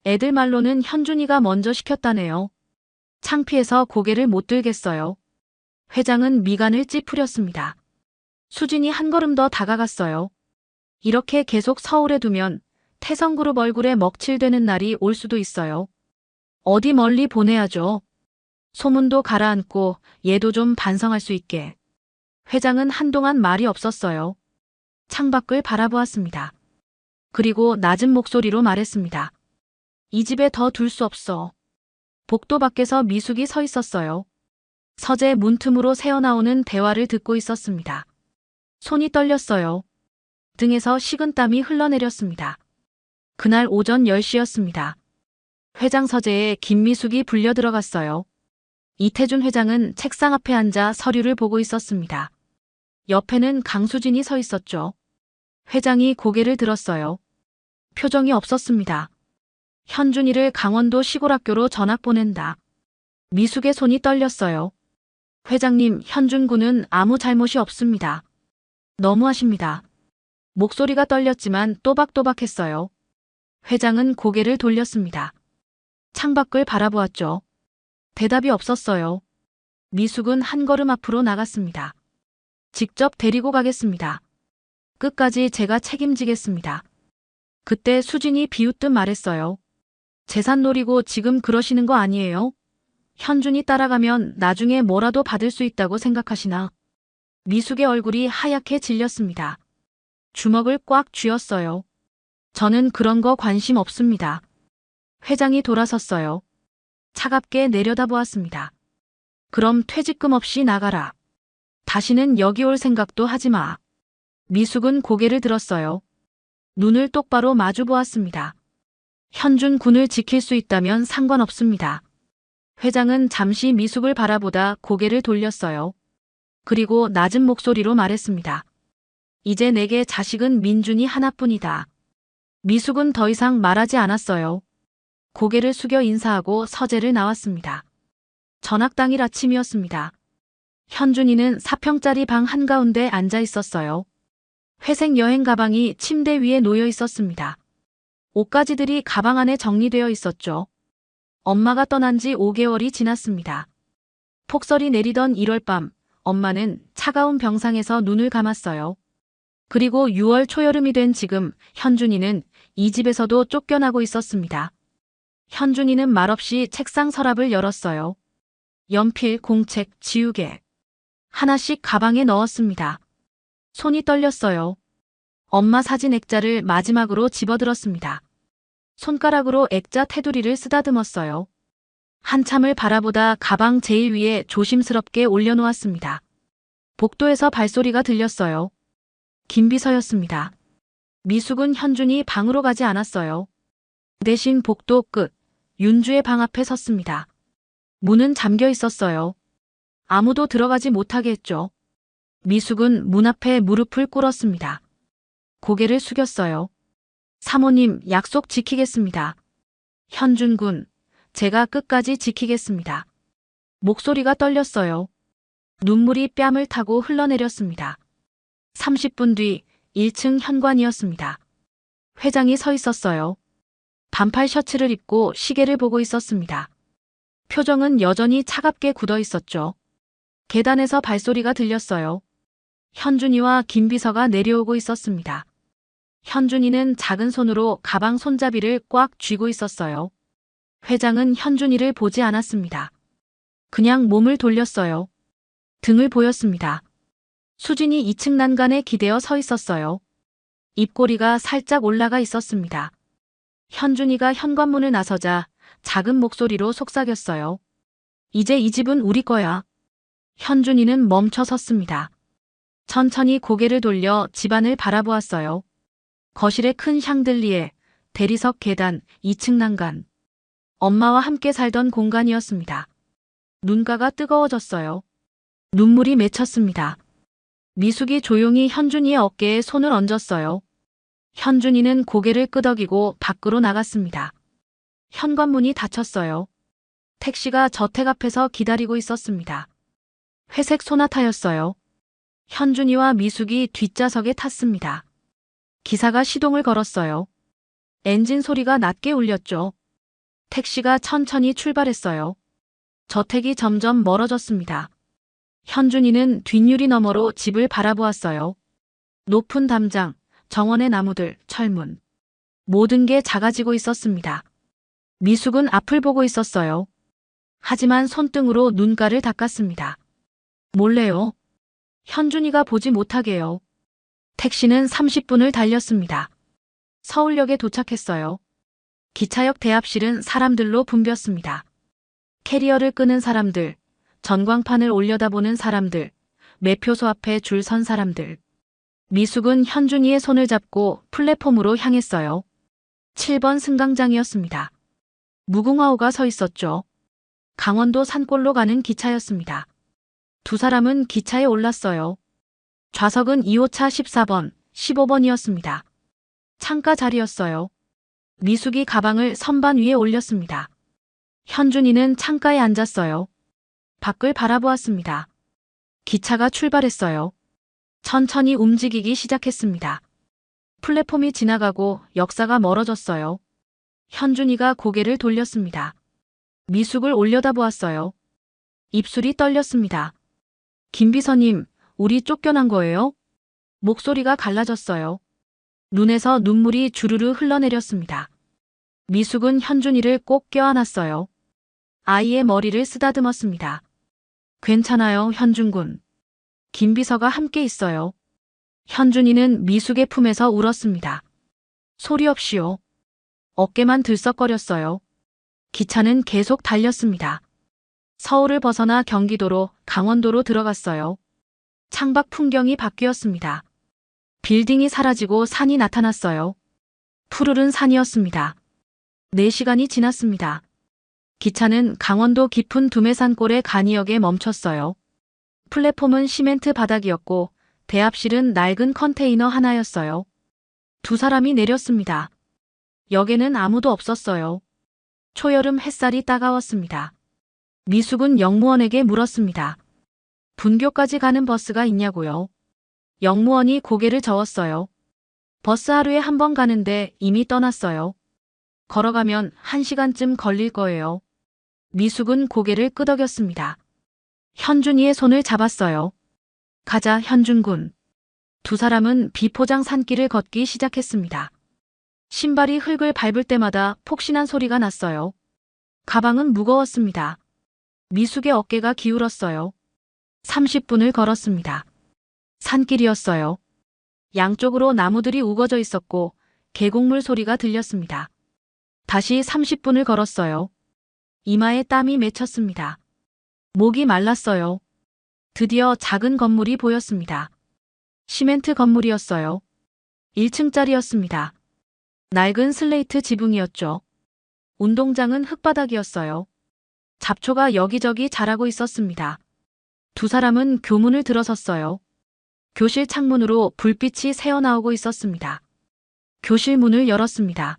애들 말로는 현준이가 먼저 시켰다네요. 창피해서 고개를 못 들겠어요. 회장은 미간을 찌푸렸습니다. 수진이 한 걸음 더 다가갔어요. 이렇게 계속 서울에 두면 태성그룹 얼굴에 먹칠되는 날이 올 수도 있어요. 어디 멀리 보내야죠. 소문도 가라앉고 얘도 좀 반성할 수 있게. 회장은 한동안 말이 없었어요. 창밖을 바라보았습니다. 그리고 낮은 목소리로 말했습니다. 이 집에 더 둘 수 없어. 복도 밖에서 미숙이 서 있었어요. 서재 문틈으로 새어나오는 대화를 듣고 있었습니다. 손이 떨렸어요. 등에서 식은땀이 흘러내렸습니다. 그날 오전 10시였습니다. 회장 서재에 김미숙이 불려 들어갔어요. 이태준 회장은 책상 앞에 앉아 서류를 보고 있었습니다. 옆에는 강수진이 서 있었죠. 회장이 고개를 들었어요. 표정이 없었습니다. 현준이를 강원도 시골학교로 전학 보낸다. 미숙의 손이 떨렸어요. 회장님, 현준 군은 아무 잘못이 없습니다. 너무하십니다. 목소리가 떨렸지만 또박또박했어요. 회장은 고개를 돌렸습니다. 창밖을 바라보았죠. 대답이 없었어요. 미숙은 한 걸음 앞으로 나갔습니다. 직접 데리고 가겠습니다. 끝까지 제가 책임지겠습니다. 그때 수진이 비웃듯 말했어요. 재산 노리고 지금 그러시는 거 아니에요? 현준이 따라가면 나중에 뭐라도 받을 수 있다고 생각하시나? 미숙의 얼굴이 하얗게 질렸습니다. 주먹을 꽉 쥐었어요. 저는 그런 거 관심 없습니다. 회장이 돌아섰어요. 차갑게 내려다보았습니다. 그럼 퇴직금 없이 나가라. 다시는 여기 올 생각도 하지 마. 미숙은 고개를 들었어요. 눈을 똑바로 마주 보았습니다. 현준 군을 지킬 수 있다면 상관없습니다. 회장은 잠시 미숙을 바라보다 고개를 돌렸어요. 그리고 낮은 목소리로 말했습니다. 이제 내게 자식은 민준이 하나뿐이다. 미숙은 더 이상 말하지 않았어요. 고개를 숙여 인사하고 서재를 나왔습니다. 전학 당일 아침이었습니다. 현준이는 4평짜리 방 한가운데 앉아 있었어요. 회색 여행 가방이 침대 위에 놓여 있었습니다. 옷가지들이 가방 안에 정리되어 있었죠. 엄마가 떠난 지 5개월이 지났습니다. 폭설이 내리던 1월 밤, 엄마는 차가운 병상에서 눈을 감았어요. 그리고 6월 초여름이 된 지금 현준이는 이 집에서도 쫓겨나고 있었습니다. 현준이는 말없이 책상 서랍을 열었어요. 연필, 공책, 지우개. 하나씩 가방에 넣었습니다. 손이 떨렸어요. 엄마 사진 액자를 마지막으로 집어들었습니다. 손가락으로 액자 테두리를 쓰다듬었어요. 한참을 바라보다 가방 제일 위에 조심스럽게 올려놓았습니다. 복도에서 발소리가 들렸어요. 김비서였습니다. 미숙은 현준이 방으로 가지 않았어요. 대신 복도 끝, 윤주의 방 앞에 섰습니다. 문은 잠겨 있었어요. 아무도 들어가지 못하게 했죠. 미숙은 문 앞에 무릎을 꿇었습니다. 고개를 숙였어요. 사모님, 약속 지키겠습니다. 현준 군, 제가 끝까지 지키겠습니다. 목소리가 떨렸어요. 눈물이 뺨을 타고 흘러내렸습니다. 30분 뒤 1층 현관이었습니다. 회장이 서 있었어요. 반팔 셔츠를 입고 시계를 보고 있었습니다. 표정은 여전히 차갑게 굳어 있었죠. 계단에서 발소리가 들렸어요. 현준이와 김비서가 내려오고 있었습니다. 현준이는 작은 손으로 가방 손잡이를 꽉 쥐고 있었어요. 회장은 현준이를 보지 않았습니다. 그냥 몸을 돌렸어요. 등을 보였습니다. 수진이 2층 난간에 기대어 서 있었어요. 입꼬리가 살짝 올라가 있었습니다. 현준이가 현관문을 나서자 작은 목소리로 속삭였어요. 이제 이 집은 우리 거야. 현준이는 멈춰 섰습니다. 천천히 고개를 돌려 집안을 바라보았어요. 거실에 큰 샹들리에, 대리석 계단, 2층 난간. 엄마와 함께 살던 공간이었습니다. 눈가가 뜨거워졌어요. 눈물이 맺혔습니다. 미숙이 조용히 현준이의 어깨에 손을 얹었어요. 현준이는 고개를 끄덕이고 밖으로 나갔습니다. 현관문이 닫혔어요. 택시가 저택 앞에서 기다리고 있었습니다. 회색 소나타였어요. 현준이와 미숙이 뒷좌석에 탔습니다. 기사가 시동을 걸었어요. 엔진 소리가 낮게 울렸죠. 택시가 천천히 출발했어요. 저택이 점점 멀어졌습니다. 현준이는 뒷유리 너머로 집을 바라보았어요. 높은 담장, 정원의 나무들, 철문. 모든 게 작아지고 있었습니다. 미숙은 앞을 보고 있었어요. 하지만 손등으로 눈가를 닦았습니다. 몰래요. 현준이가 보지 못하게요. 택시는 30분을 달렸습니다. 서울역에 도착했어요. 기차역 대합실은 사람들로 붐볐습니다. 캐리어를 끄는 사람들, 전광판을 올려다보는 사람들, 매표소 앞에 줄 선 사람들. 미숙은 현준이의 손을 잡고 플랫폼으로 향했어요. 7번 승강장이었습니다. 무궁화호가 서 있었죠. 강원도 산골로 가는 기차였습니다. 두 사람은 기차에 올랐어요. 좌석은 2호차 14번, 15번이었습니다. 창가 자리였어요. 미숙이 가방을 선반 위에 올렸습니다. 현준이는 창가에 앉았어요. 밖을 바라보았습니다. 기차가 출발했어요. 천천히 움직이기 시작했습니다. 플랫폼이 지나가고 역사가 멀어졌어요. 현준이가 고개를 돌렸습니다. 미숙을 올려다보았어요. 입술이 떨렸습니다. 김비서님, 우리 쫓겨난 거예요? 목소리가 갈라졌어요. 눈에서 눈물이 주르르 흘러내렸습니다. 미숙은 현준이를 꼭 껴안았어요. 아이의 머리를 쓰다듬었습니다. 괜찮아요, 현준군. 김비서가 함께 있어요. 현준이는 미숙의 품에서 울었습니다. 소리 없이요. 어깨만 들썩거렸어요. 기차는 계속 달렸습니다. 서울을 벗어나 경기도로, 강원도로 들어갔어요. 창밖 풍경이 바뀌었습니다. 빌딩이 사라지고 산이 나타났어요. 푸르른 산이었습니다. 4시간이 지났습니다. 기차는 강원도 깊은 두메산골의 간이역에 멈췄어요. 플랫폼은 시멘트 바닥이었고 대합실은 낡은 컨테이너 하나였어요. 2 사람이 내렸습니다. 역에는 아무도 없었어요. 초여름 햇살이 따가웠습니다. 미숙은 역무원에게 물었습니다. 분교까지 가는 버스가 있냐고요? 역무원이 고개를 저었어요. 버스 하루에 한 번 가는데 이미 떠났어요. 걸어가면 1시간쯤 걸릴 거예요. 미숙은 고개를 끄덕였습니다. 현준이의 손을 잡았어요. 가자, 현준군. 2 사람은 비포장 산길을 걷기 시작했습니다. 신발이 흙을 밟을 때마다 폭신한 소리가 났어요. 가방은 무거웠습니다. 미숙의 어깨가 기울었어요. 30분을 걸었습니다. 산길이었어요. 양쪽으로 나무들이 우거져 있었고 계곡물 소리가 들렸습니다. 다시 30분을 걸었어요. 이마에 땀이 맺혔습니다. 목이 말랐어요. 드디어 작은 건물이 보였습니다. 시멘트 건물이었어요. 1층짜리였습니다. 낡은 슬레이트 지붕이었죠. 운동장은 흙바닥이었어요. 잡초가 여기저기 자라고 있었습니다. 2 사람은 교문을 들어섰어요. 교실 창문으로 불빛이 새어나오고 있었습니다. 교실 문을 열었습니다.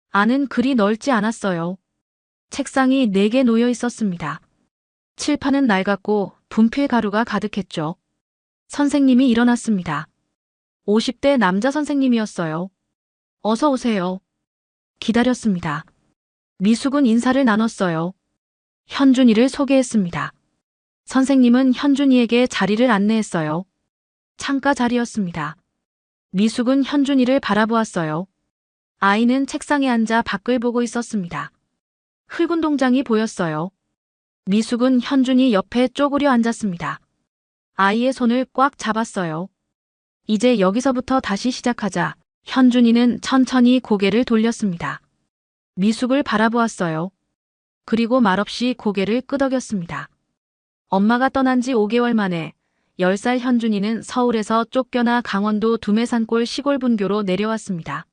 안은 그리 넓지 않았어요. 책상이 4개 놓여 있었습니다. 칠판은 낡았고 분필 가루가 가득했죠. 선생님이 일어났습니다. 50대 남자 선생님이었어요. 어서 오세요. 기다렸습니다. 미숙은 인사를 나눴어요. 현준이를 소개했습니다. 선생님은 현준이에게 자리를 안내했어요. 창가 자리였습니다. 미숙은 현준이를 바라보았어요. 아이는 책상에 앉아 밖을 보고 있었습니다. 흙운동장이 보였어요. 미숙은 현준이 옆에 쪼그려 앉았습니다. 아이의 손을 꽉 잡았어요. 이제 여기서부터 다시 시작하자. 현준이는 천천히 고개를 돌렸습니다. 미숙을 바라보았어요. 그리고 말없이 고개를 끄덕였습니다. 엄마가 떠난 지 5개월 만에 10살 현준이는 서울에서 쫓겨나 강원도 두메산골 시골 분교로 내려왔습니다.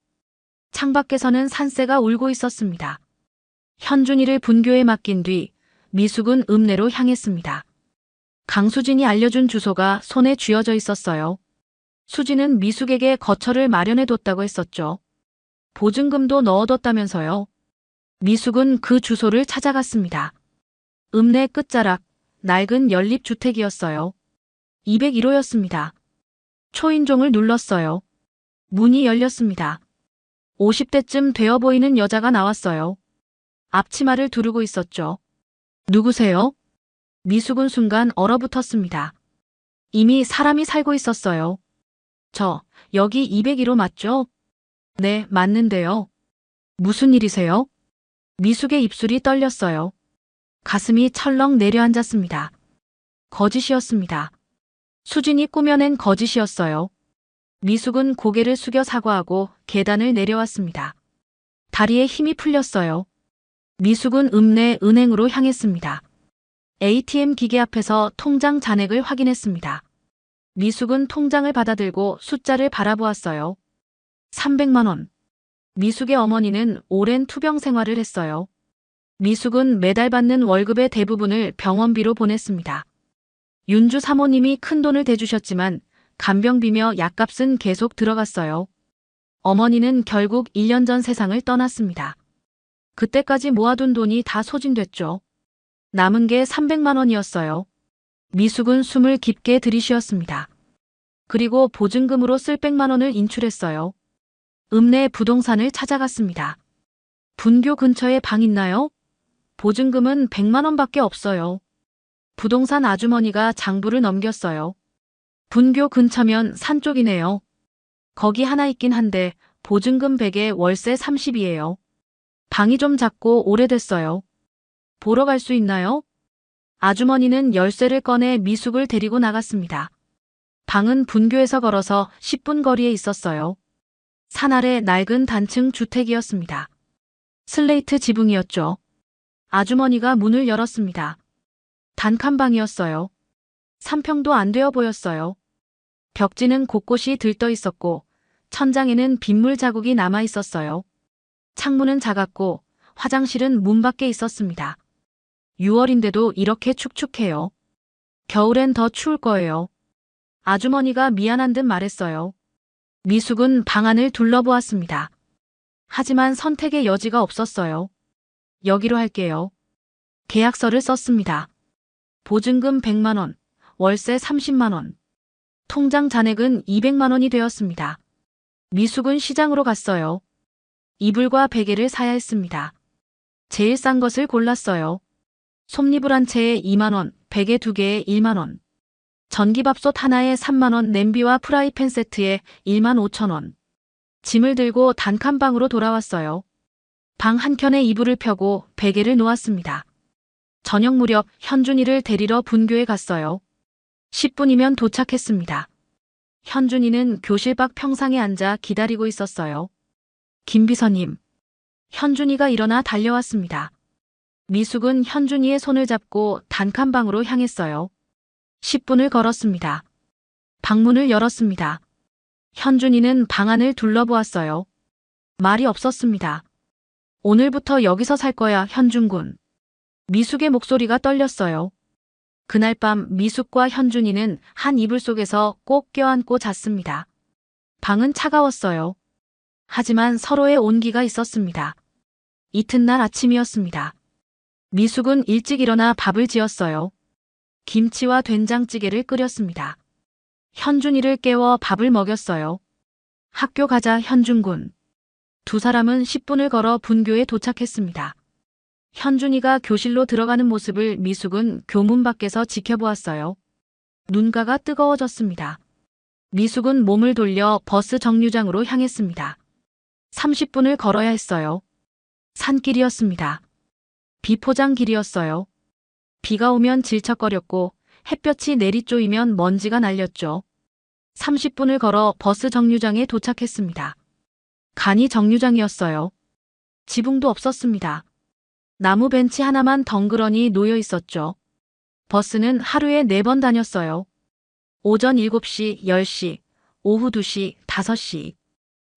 창밖에서는 산새가 울고 있었습니다. 현준이를 분교에 맡긴 뒤 미숙은 읍내로 향했습니다. 강수진이 알려준 주소가 손에 쥐어져 있었어요. 수진은 미숙에게 거처를 마련해뒀다고 했었죠. 보증금도 넣어뒀다면서요. 미숙은 그 주소를 찾아갔습니다. 읍내 끝자락, 낡은 연립주택이었어요. 201호였습니다. 초인종을 눌렀어요. 문이 열렸습니다. 50대쯤 되어 보이는 여자가 나왔어요. 앞치마를 두르고 있었죠. 누구세요? 미숙은 순간 얼어붙었습니다. 이미 사람이 살고 있었어요. 여기 201호 맞죠? 네, 맞는데요. 무슨 일이세요? 미숙의 입술이 떨렸어요. 가슴이 철렁 내려앉았습니다. 거짓이었습니다. 수진이 꾸며낸 거짓이었어요. 미숙은 고개를 숙여 사과하고 계단을 내려왔습니다. 다리에 힘이 풀렸어요. 미숙은 읍내 은행으로 향했습니다. ATM 기계 앞에서 통장 잔액을 확인했습니다. 미숙은 통장을 받아들고 숫자를 바라보았어요. 300만 원. 미숙의 어머니는 오랜 투병 생활을 했어요. 미숙은 매달 받는 월급의 대부분을 병원비로 보냈습니다. 윤주 사모님이 큰돈을 대주셨지만 간병비며 약값은 계속 들어갔어요. 어머니는 결국 1년 전 세상을 떠났습니다. 그때까지 모아둔 돈이 다 소진됐죠. 남은 게 300만 원이었어요. 미숙은 숨을 깊게 들이쉬었습니다. 그리고 보증금으로 쓸 100만 원을 인출했어요. 읍내 부동산을 찾아갔습니다. 분교 근처에 방 있나요? 보증금은 100만 원밖에 없어요. 부동산 아주머니가 장부를 넘겼어요. 분교 근처면 산 쪽이네요. 거기 하나 있긴 한데 보증금 100에 월세 30이에요. 방이 좀 작고 오래됐어요. 보러 갈 수 있나요? 아주머니는 열쇠를 꺼내 미숙을 데리고 나갔습니다. 방은 분교에서 걸어서 10분 거리에 있었어요. 산 아래 낡은 단층 주택이었습니다. 슬레이트 지붕이었죠. 아주머니가 문을 열었습니다. 단칸방이었어요. 3평도 안 되어 보였어요. 벽지는 곳곳이 들떠 있었고 천장에는 빗물 자국이 남아 있었어요. 창문은 작았고 화장실은 문 밖에 있었습니다. 6월인데도 이렇게 축축해요. 겨울엔 더 추울 거예요. 아주머니가 미안한 듯 말했어요. 미숙은 방 안을 둘러보았습니다. 하지만 선택의 여지가 없었어요. 여기로 할게요. 계약서를 썼습니다. 보증금 100만 원, 월세 30만 원. 통장 잔액은 200만 원이 되었습니다. 미숙은 시장으로 갔어요. 이불과 베개를 사야 했습니다. 제일 싼 것을 골랐어요. 솜이불 한 채에 2만 원, 베개 2개에 1만 원. 전기밥솥 하나에 3만 원, 냄비와 프라이팬 세트에 1만 5천 원. 짐을 들고 단칸방으로 돌아왔어요. 방 한켠에 이불을 펴고 베개를 놓았습니다. 저녁 무렵 현준이를 데리러 분교에 갔어요. 10분이면 도착했습니다. 현준이는 교실 밖 평상에 앉아 기다리고 있었어요. 김 비서님. 현준이가 일어나 달려왔습니다. 미숙은 현준이의 손을 잡고 단칸방으로 향했어요. 10분을 걸었습니다. 방문을 열었습니다. 현준이는 방 안을 둘러보았어요. 말이 없었습니다. 오늘부터 여기서 살 거야, 현준군. 미숙의 목소리가 떨렸어요. 그날 밤 미숙과 현준이는 한 이불 속에서 꼭 껴안고 잤습니다. 방은 차가웠어요. 하지만 서로의 온기가 있었습니다. 이튿날 아침이었습니다. 미숙은 일찍 일어나 밥을 지었어요. 김치와 된장찌개를 끓였습니다. 현준이를 깨워 밥을 먹였어요. 학교 가자, 현준군. 두 사람은 10분을 걸어 분교에 도착했습니다. 현준이가 교실로 들어가는 모습을 미숙은 교문 밖에서 지켜보았어요. 눈가가 뜨거워졌습니다. 미숙은 몸을 돌려 버스 정류장으로 향했습니다. 30분을 걸어야 했어요. 산길이었습니다. 비포장 길이었어요. 비가 오면 질척거렸고 햇볕이 내리쪼이면 먼지가 날렸죠. 30분을 걸어 버스 정류장에 도착했습니다. 간이 정류장이었어요. 지붕도 없었습니다. 나무 벤치 하나만 덩그러니 놓여 있었죠. 버스는 하루에 4번 다녔어요. 오전 7시, 10시, 오후 2시, 5시.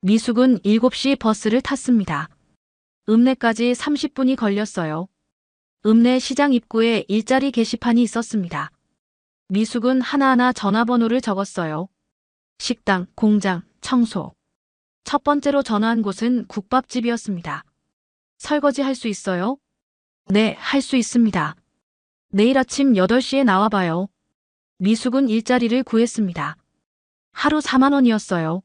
미숙은 7시 버스를 탔습니다. 읍내까지 30분이 걸렸어요. 읍내 시장 입구에 일자리 게시판이 있었습니다. 미숙은 하나하나 전화번호를 적었어요. 식당, 공장, 청소. 첫 번째로 전화한 곳은 국밥집이었습니다. 설거지 할 수 있어요? 네, 할 수 있습니다. 내일 아침 8시에 나와봐요. 미숙은 일자리를 구했습니다. 하루 4만 원이었어요.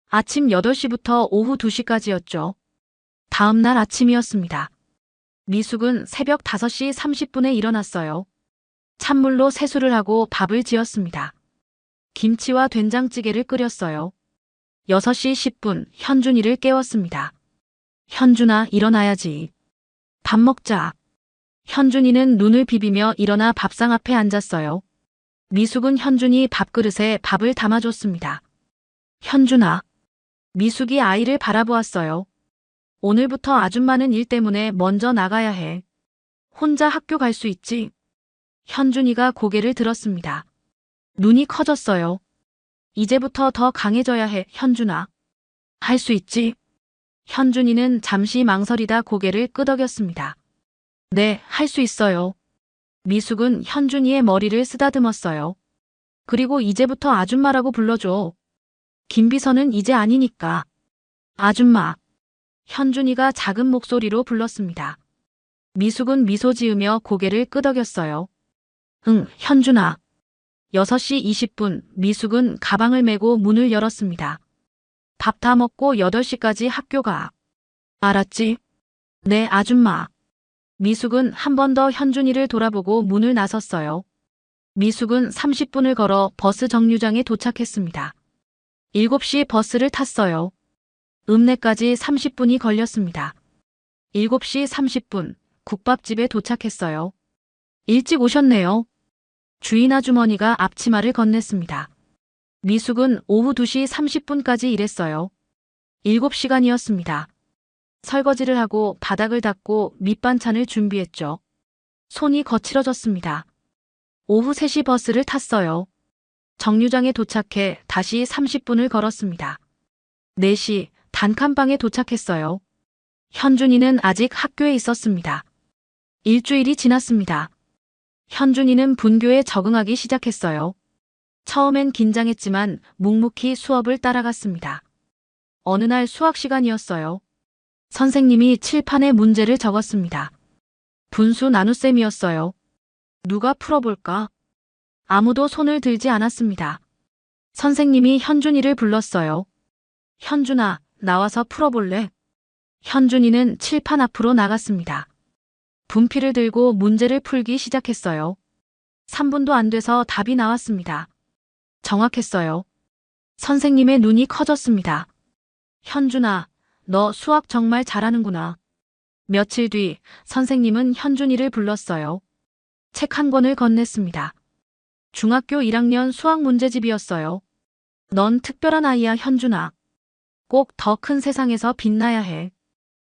아침 8시부터 오후 2시까지였죠. 다음 날 아침이었습니다. 미숙은 새벽 5시 30분에 일어났어요. 찬물로 세수를 하고 밥을 지었습니다. 김치와 된장찌개를 끓였어요. 6시 10분 현준이를 깨웠습니다. 현준아, 일어나야지. 밥 먹자. 현준이는 눈을 비비며 일어나 밥상 앞에 앉았어요. 미숙은 현준이 밥그릇에 밥을 담아줬습니다. 현준아. 미숙이 아이를 바라보았어요. 오늘부터 아줌마는 일 때문에 먼저 나가야 해. 혼자 학교 갈 수 있지? 현준이가 고개를 들었습니다. 눈이 커졌어요. 이제부터 더 강해져야 해, 현준아. 할 수 있지? 현준이는 잠시 망설이다 고개를 끄덕였습니다. 네, 할 수 있어요. 미숙은 현준이의 머리를 쓰다듬었어요. 그리고 이제부터 아줌마라고 불러줘. 김비서는 이제 아니니까. 아줌마. 현준이가 작은 목소리로 불렀습니다. 미숙은 미소 지으며 고개를 끄덕였어요. 응, 현준아. 6시 20분 미숙은 가방을 메고 문을 열었습니다. 밥 다 먹고 8시까지 학교 가. 알았지? 네, 아줌마. 미숙은 한 번 더 현준이를 돌아보고 문을 나섰어요. 미숙은 30분을 걸어 버스 정류장에 도착했습니다. 7시 버스를 탔어요. 읍내까지 30분이 걸렸습니다. 7시 30분 국밥집에 도착했어요. 일찍 오셨네요. 주인 아주머니가 앞치마를 건넸습니다. 미숙은 오후 2시 30분까지 일했어요. 7시간이었습니다. 설거지를 하고 바닥을 닦고 밑반찬을 준비했죠. 손이 거칠어졌습니다. 오후 3시 버스를 탔어요. 정류장에 도착해 다시 30분을 걸었습니다. 4시 단칸방에 도착했어요. 현준이는 아직 학교에 있었습니다. 일주일이 지났습니다. 현준이는 분교에 적응하기 시작했어요. 처음엔 긴장했지만 묵묵히 수업을 따라갔습니다. 어느 날 수학 시간이었어요. 선생님이 칠판에 문제를 적었습니다. 분수 나눗셈이었어요. 누가 풀어볼까? 아무도 손을 들지 않았습니다. 선생님이 현준이를 불렀어요. 현준아, 나와서 풀어볼래? 현준이는 칠판 앞으로 나갔습니다. 분필을 들고 문제를 풀기 시작했어요. 3분도 안 돼서 답이 나왔습니다. 정확했어요. 선생님의 눈이 커졌습니다. 현준아, 너 수학 정말 잘하는구나. 며칠 뒤 선생님은 현준이를 불렀어요. 책 한 권을 건넸습니다. 중학교 1학년 수학 문제집이었어요. 넌 특별한 아이야, 현준아. 꼭 더 큰 세상에서 빛나야 해.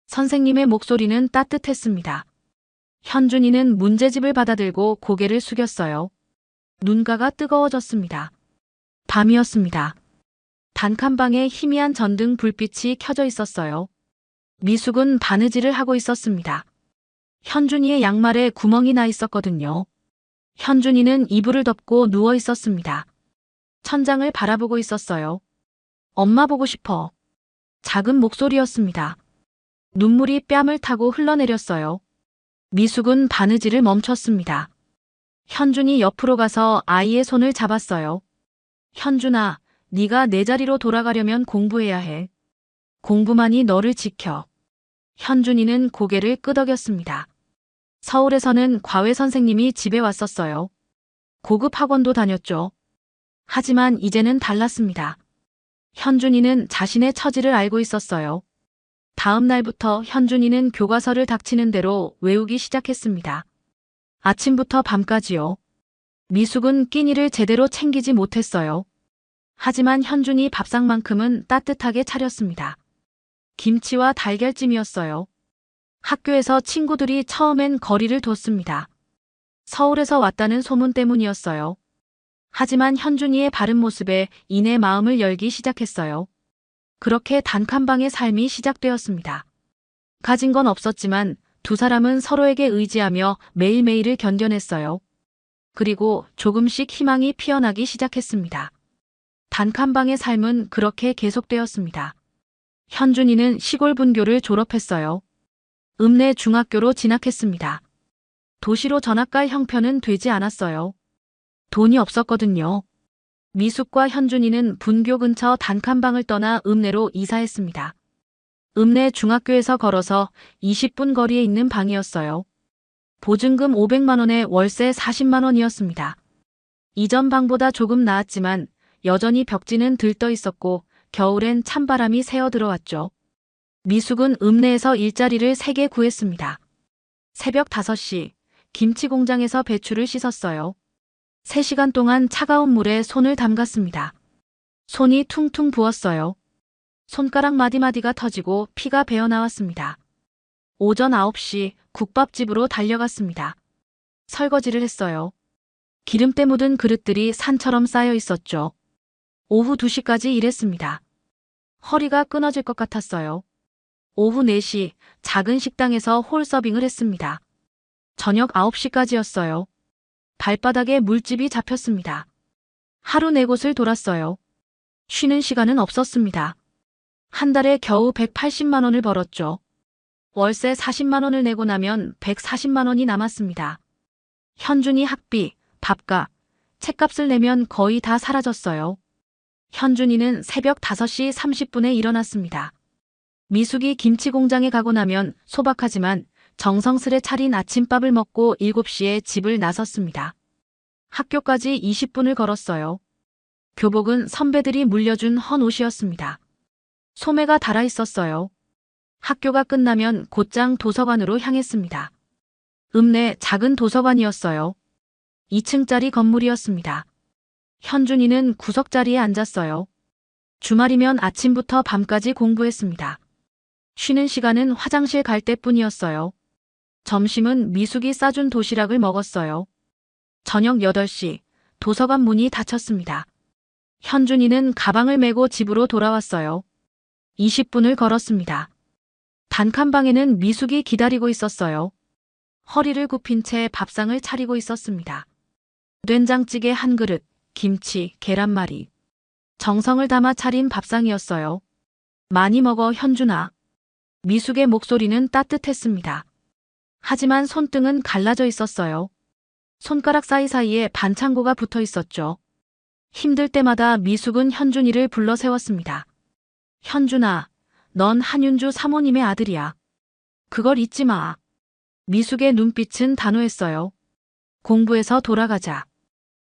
선생님의 목소리는 따뜻했습니다. 현준이는 문제집을 받아들고 고개를 숙였어요. 눈가가 뜨거워졌습니다. 밤이었습니다. 단칸방에 희미한 전등 불빛이 켜져 있었어요. 미숙은 바느질을 하고 있었습니다. 현준이의 양말에 구멍이 나 있었거든요. 현준이는 이불을 덮고 누워 있었습니다. 천장을 바라보고 있었어요. 엄마 보고 싶어. 작은 목소리였습니다. 눈물이 뺨을 타고 흘러내렸어요. 미숙은 바느질을 멈췄습니다. 현준이 옆으로 가서 아이의 손을 잡았어요. 현준아, 네가 내 자리로 돌아가려면 공부해야 해. 공부만이 너를 지켜. 현준이는 고개를 끄덕였습니다. 서울에서는 과외 선생님이 집에 왔었어요. 고급 학원도 다녔죠. 하지만 이제는 달랐습니다. 현준이는 자신의 처지를 알고 있었어요. 다음 날부터 현준이는 교과서를 닥치는 대로 외우기 시작했습니다. 아침부터 밤까지요. 미숙은 끼니를 제대로 챙기지 못했어요. 하지만 현준이 밥상만큼은 따뜻하게 차렸습니다. 김치와 달걀찜이었어요. 학교에서 친구들이 처음엔 거리를 뒀습니다. 서울에서 왔다는 소문 때문이었어요. 하지만 현준이의 바른 모습에 이내 마음을 열기 시작했어요. 그렇게 단칸방의 삶이 시작되었습니다. 가진 건 없었지만 두 사람은 서로에게 의지하며 매일매일을 견뎌냈어요. 그리고 조금씩 희망이 피어나기 시작했습니다. 단칸방의 삶은 그렇게 계속되었습니다. 현준이는 시골 분교를 졸업했어요. 읍내 중학교로 진학했습니다. 도시로 전학 갈 형편은 되지 않았어요. 돈이 없었거든요. 미숙과 현준이는 분교 근처 단칸방을 떠나 읍내로 이사했습니다. 읍내 중학교에서 걸어서 20분 거리에 있는 방이었어요. 보증금 500만 원에 월세 40만 원이었습니다. 이전 방보다 조금 나았지만 여전히 벽지는 들떠 있었고 겨울엔 찬바람이 새어 들어왔죠. 미숙은 읍내에서 일자리를 3개 구했습니다. 새벽 5시 김치 공장에서 배추를 씻었어요. 3시간 동안 차가운 물에 손을 담갔습니다. 손이 퉁퉁 부었어요. 손가락 마디마디가 터지고 피가 배어나왔습니다. 오전 9시 국밥집으로 달려갔습니다. 설거지를 했어요. 기름때 묻은 그릇들이 산처럼 쌓여 있었죠. 오후 2시까지 일했습니다. 허리가 끊어질 것 같았어요. 오후 4시 작은 식당에서 홀서빙을 했습니다. 저녁 9시까지였어요. 발바닥에 물집이 잡혔습니다. 하루 4곳을 돌았어요. 쉬는 시간은 없었습니다. 한 달에 겨우 180만 원을 벌었죠. 월세 40만 원을 내고 나면 140만 원이 남았습니다. 현준이 학비, 밥값, 책값을 내면 거의 다 사라졌어요. 현준이는 새벽 5시 30분에 일어났습니다. 미숙이 김치 공장에 가고 나면 소박하지만 정성스레 차린 아침밥을 먹고 7시에 집을 나섰습니다. 학교까지 20분을 걸었어요. 교복은 선배들이 물려준 헌 옷이었습니다. 소매가 달아 있었어요. 학교가 끝나면 곧장 도서관으로 향했습니다. 읍내 작은 도서관이었어요. 2층짜리 건물이었습니다. 현준이는 구석자리에 앉았어요. 주말이면 아침부터 밤까지 공부했습니다. 쉬는 시간은 화장실 갈 때뿐이었어요. 점심은 미숙이 싸준 도시락을 먹었어요. 저녁 8시, 도서관 문이 닫혔습니다. 현준이는 가방을 메고 집으로 돌아왔어요. 20분을 걸었습니다. 단칸방에는 미숙이 기다리고 있었어요. 허리를 굽힌 채 밥상을 차리고 있었습니다. 된장찌개 한 그릇, 김치, 계란말이. 정성을 담아 차린 밥상이었어요. 많이 먹어 현준아. 미숙의 목소리는 따뜻했습니다. 하지만 손등은 갈라져 있었어요. 손가락 사이사이에 반창고가 붙어 있었죠. 힘들 때마다 미숙은 현준이를 불러 세웠습니다. 현준아, 넌 한윤주 사모님의 아들이야. 그걸 잊지 마. 미숙의 눈빛은 단호했어요. 공부해서 돌아가자.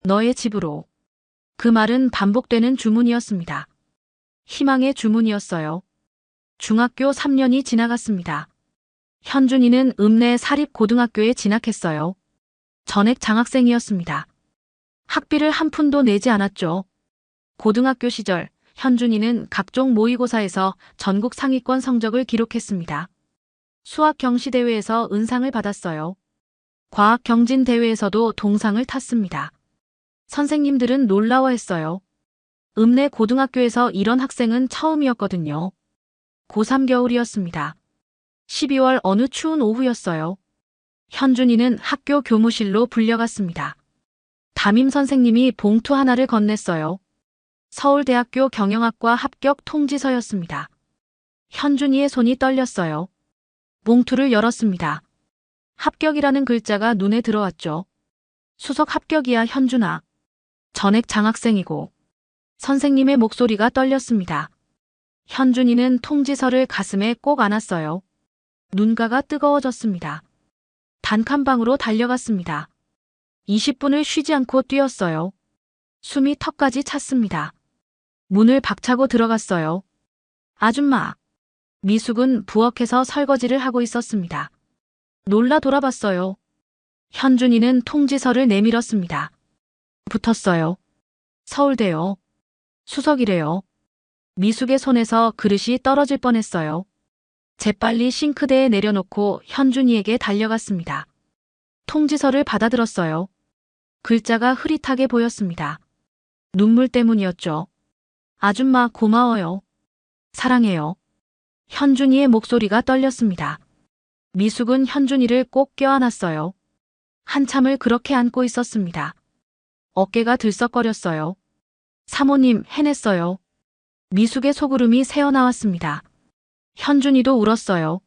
너의 집으로. 그 말은 반복되는 주문이었습니다. 희망의 주문이었어요. 중학교 3년이 지나갔습니다. 현준이는 읍내 사립고등학교에 진학했어요. 전액 장학생이었습니다. 학비를 한 푼도 내지 않았죠. 고등학교 시절 현준이는 각종 모의고사에서 전국 상위권 성적을 기록했습니다. 수학 경시대회에서 은상을 받았어요. 과학 경진대회에서도 동상을 탔습니다. 선생님들은 놀라워했어요. 읍내 고등학교에서 이런 학생은 처음이었거든요. 고3 겨울이었습니다. 12월 어느 추운 오후였어요. 현준이는 학교 교무실로 불려갔습니다. 담임 선생님이 봉투 하나를 건넸어요. 서울대학교 경영학과 합격 통지서였습니다. 현준이의 손이 떨렸어요. 봉투를 열었습니다. 합격이라는 글자가 눈에 들어왔죠. 수석 합격이야 현준아. 전액 장학생이고. 선생님의 목소리가 떨렸습니다. 현준이는 통지서를 가슴에 꼭 안았어요. 눈가가 뜨거워졌습니다. 단칸방으로 달려갔습니다. 20분을 쉬지 않고 뛰었어요. 숨이 턱까지 찼습니다. 문을 박차고 들어갔어요. 아줌마. 미숙은 부엌에서 설거지를 하고 있었습니다. 놀라 돌아봤어요. 현준이는 통지서를 내밀었습니다. 붙었어요. 서울대요. 수석이래요. 미숙의 손에서 그릇이 떨어질 뻔했어요. 재빨리 싱크대에 내려놓고 현준이에게 달려갔습니다. 통지서를 받아들었어요. 글자가 흐릿하게 보였습니다. 눈물 때문이었죠. 아줌마 고마워요. 사랑해요. 현준이의 목소리가 떨렸습니다. 미숙은 현준이를 꼭 껴안았어요. 한참을 그렇게 안고 있었습니다. 어깨가 들썩거렸어요. 사모님, 해냈어요. 미숙의 속으름이 새어나왔습니다. 현준이도 울었어요.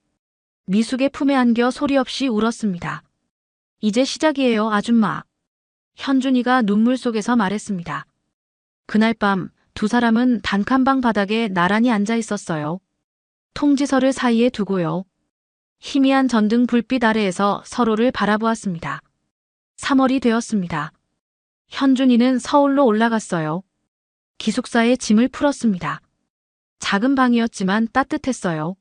미숙의 품에 안겨 소리 없이 울었습니다. 이제 시작이에요, 아줌마. 현준이가 눈물 속에서 말했습니다. 그날 밤 두 사람은 단칸방 바닥에 나란히 앉아 있었어요. 통지서를 사이에 두고요. 희미한 전등 불빛 아래에서 서로를 바라보았습니다. 3월이 되었습니다. 현준이는 서울로 올라갔어요. 기숙사에 짐을 풀었습니다. 작은 방이었지만 따뜻했어요.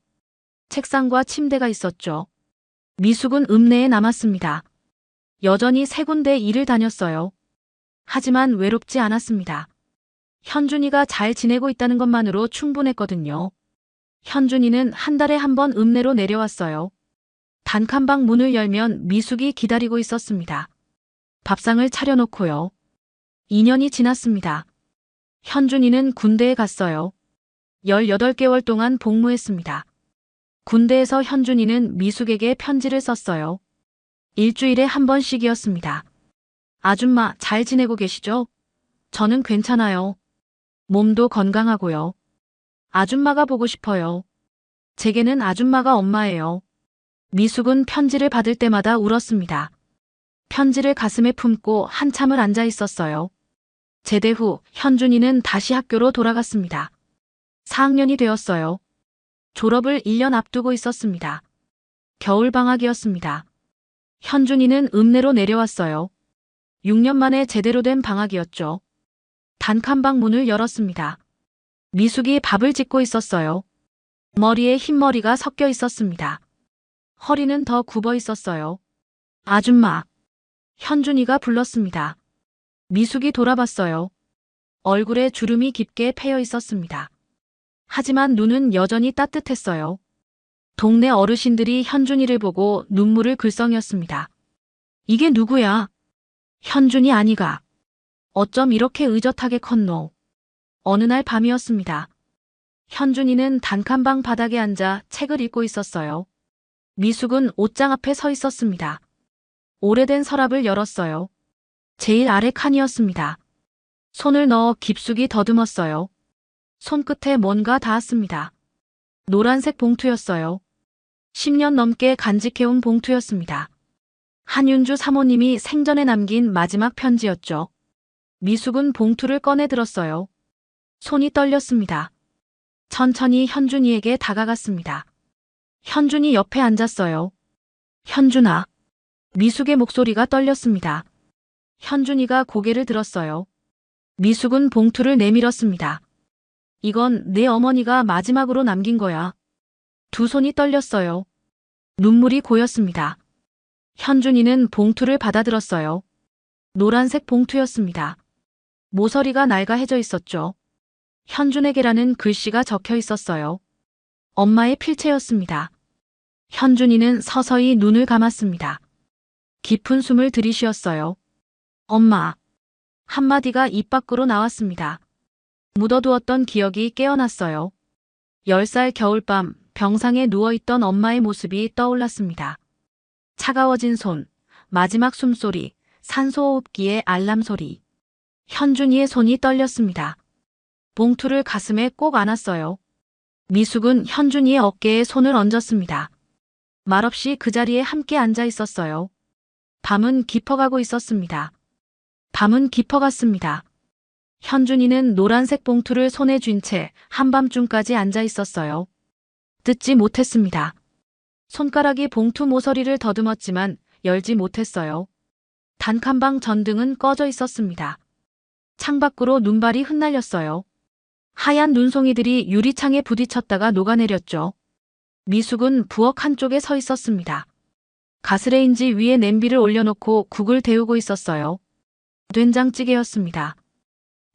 책상과 침대가 있었죠. 미숙은 읍내에 남았습니다. 여전히 3군데 일을 다녔어요. 하지만 외롭지 않았습니다. 현준이가 잘 지내고 있다는 것만으로 충분했거든요. 현준이는 한 달에 한 번 읍내로 내려왔어요. 단칸방 문을 열면 미숙이 기다리고 있었습니다. 밥상을 차려놓고요. 2년이 지났습니다. 현준이는 군대에 갔어요. 18개월 동안 복무했습니다. 군대에서 현준이는 미숙에게 편지를 썼어요. 일주일에 한 번씩이었습니다. 아줌마 잘 지내고 계시죠? 저는 괜찮아요. 몸도 건강하고요. 아줌마가 보고 싶어요. 제게는 아줌마가 엄마예요. 미숙은 편지를 받을 때마다 울었습니다. 편지를 가슴에 품고 한참을 앉아 있었어요. 제대 후 현준이는 다시 학교로 돌아갔습니다. 4학년이 되었어요. 졸업을 1년 앞두고 있었습니다. 겨울방학이었습니다. 현준이는 읍내로 내려왔어요. 6년 만에 제대로 된 방학이었죠. 단칸방 문을 열었습니다. 미숙이 밥을 짓고 있었어요. 머리에 흰머리가 섞여 있었습니다. 허리는 더 굽어 있었어요. 아줌마. 현준이가 불렀습니다. 미숙이 돌아봤어요. 얼굴에 주름이 깊게 패여 있었습니다. 하지만 눈은 여전히 따뜻했어요. 동네 어르신들이 현준이를 보고 눈물을 글썽였습니다. 이게 누구야? 현준이 아니가. 어쩜 이렇게 의젓하게 컸노? 어느 날 밤이었습니다. 현준이는 단칸방 바닥에 앉아 책을 읽고 있었어요. 미숙은 옷장 앞에 서 있었습니다. 오래된 서랍을 열었어요. 제일 아래 칸이었습니다. 손을 넣어 깊숙이 더듬었어요. 손끝에 뭔가 닿았습니다. 노란색 봉투였어요. 10년 넘게 간직해온 봉투였습니다. 한윤주 사모님이 생전에 남긴 마지막 편지였죠. 미숙은 봉투를 꺼내 들었어요. 손이 떨렸습니다. 천천히 현준이에게 다가갔습니다. 현준이 옆에 앉았어요. 현준아. 미숙의 목소리가 떨렸습니다. 현준이가 고개를 들었어요. 미숙은 봉투를 내밀었습니다. 이건 내 어머니가 마지막으로 남긴 거야. 두 손이 떨렸어요. 눈물이 고였습니다. 현준이는 봉투를 받아들었어요. 노란색 봉투였습니다. 모서리가 낡아해져 있었죠. 현준에게라는 글씨가 적혀 있었어요. 엄마의 필체였습니다. 현준이는 서서히 눈을 감았습니다. 깊은 숨을 들이쉬었어요. 엄마. 한마디가 입 밖으로 나왔습니다. 묻어두었던 기억이 깨어났어요. 10살 겨울밤 병상에 누워있던 엄마의 모습이 떠올랐습니다. 차가워진 손, 마지막 숨소리, 산소호흡기의 알람 소리. 현준이의 손이 떨렸습니다. 봉투를 가슴에 꼭 안았어요. 미숙은 현준이의 어깨에 손을 얹었습니다. 말없이 그 자리에 함께 앉아 있었어요. 밤은 깊어가고 있었습니다. 밤은 깊어갔습니다. 현준이는 노란색 봉투를 손에 쥔 채 한밤중까지 앉아 있었어요. 뜯지 못했습니다. 손가락이 봉투 모서리를 더듬었지만 열지 못했어요. 단칸방 전등은 꺼져 있었습니다. 창밖으로 눈발이 흩날렸어요. 하얀 눈송이들이 유리창에 부딪혔다가 녹아내렸죠. 미숙은 부엌 한쪽에 서 있었습니다. 가스레인지 위에 냄비를 올려놓고 국을 데우고 있었어요. 된장찌개였습니다.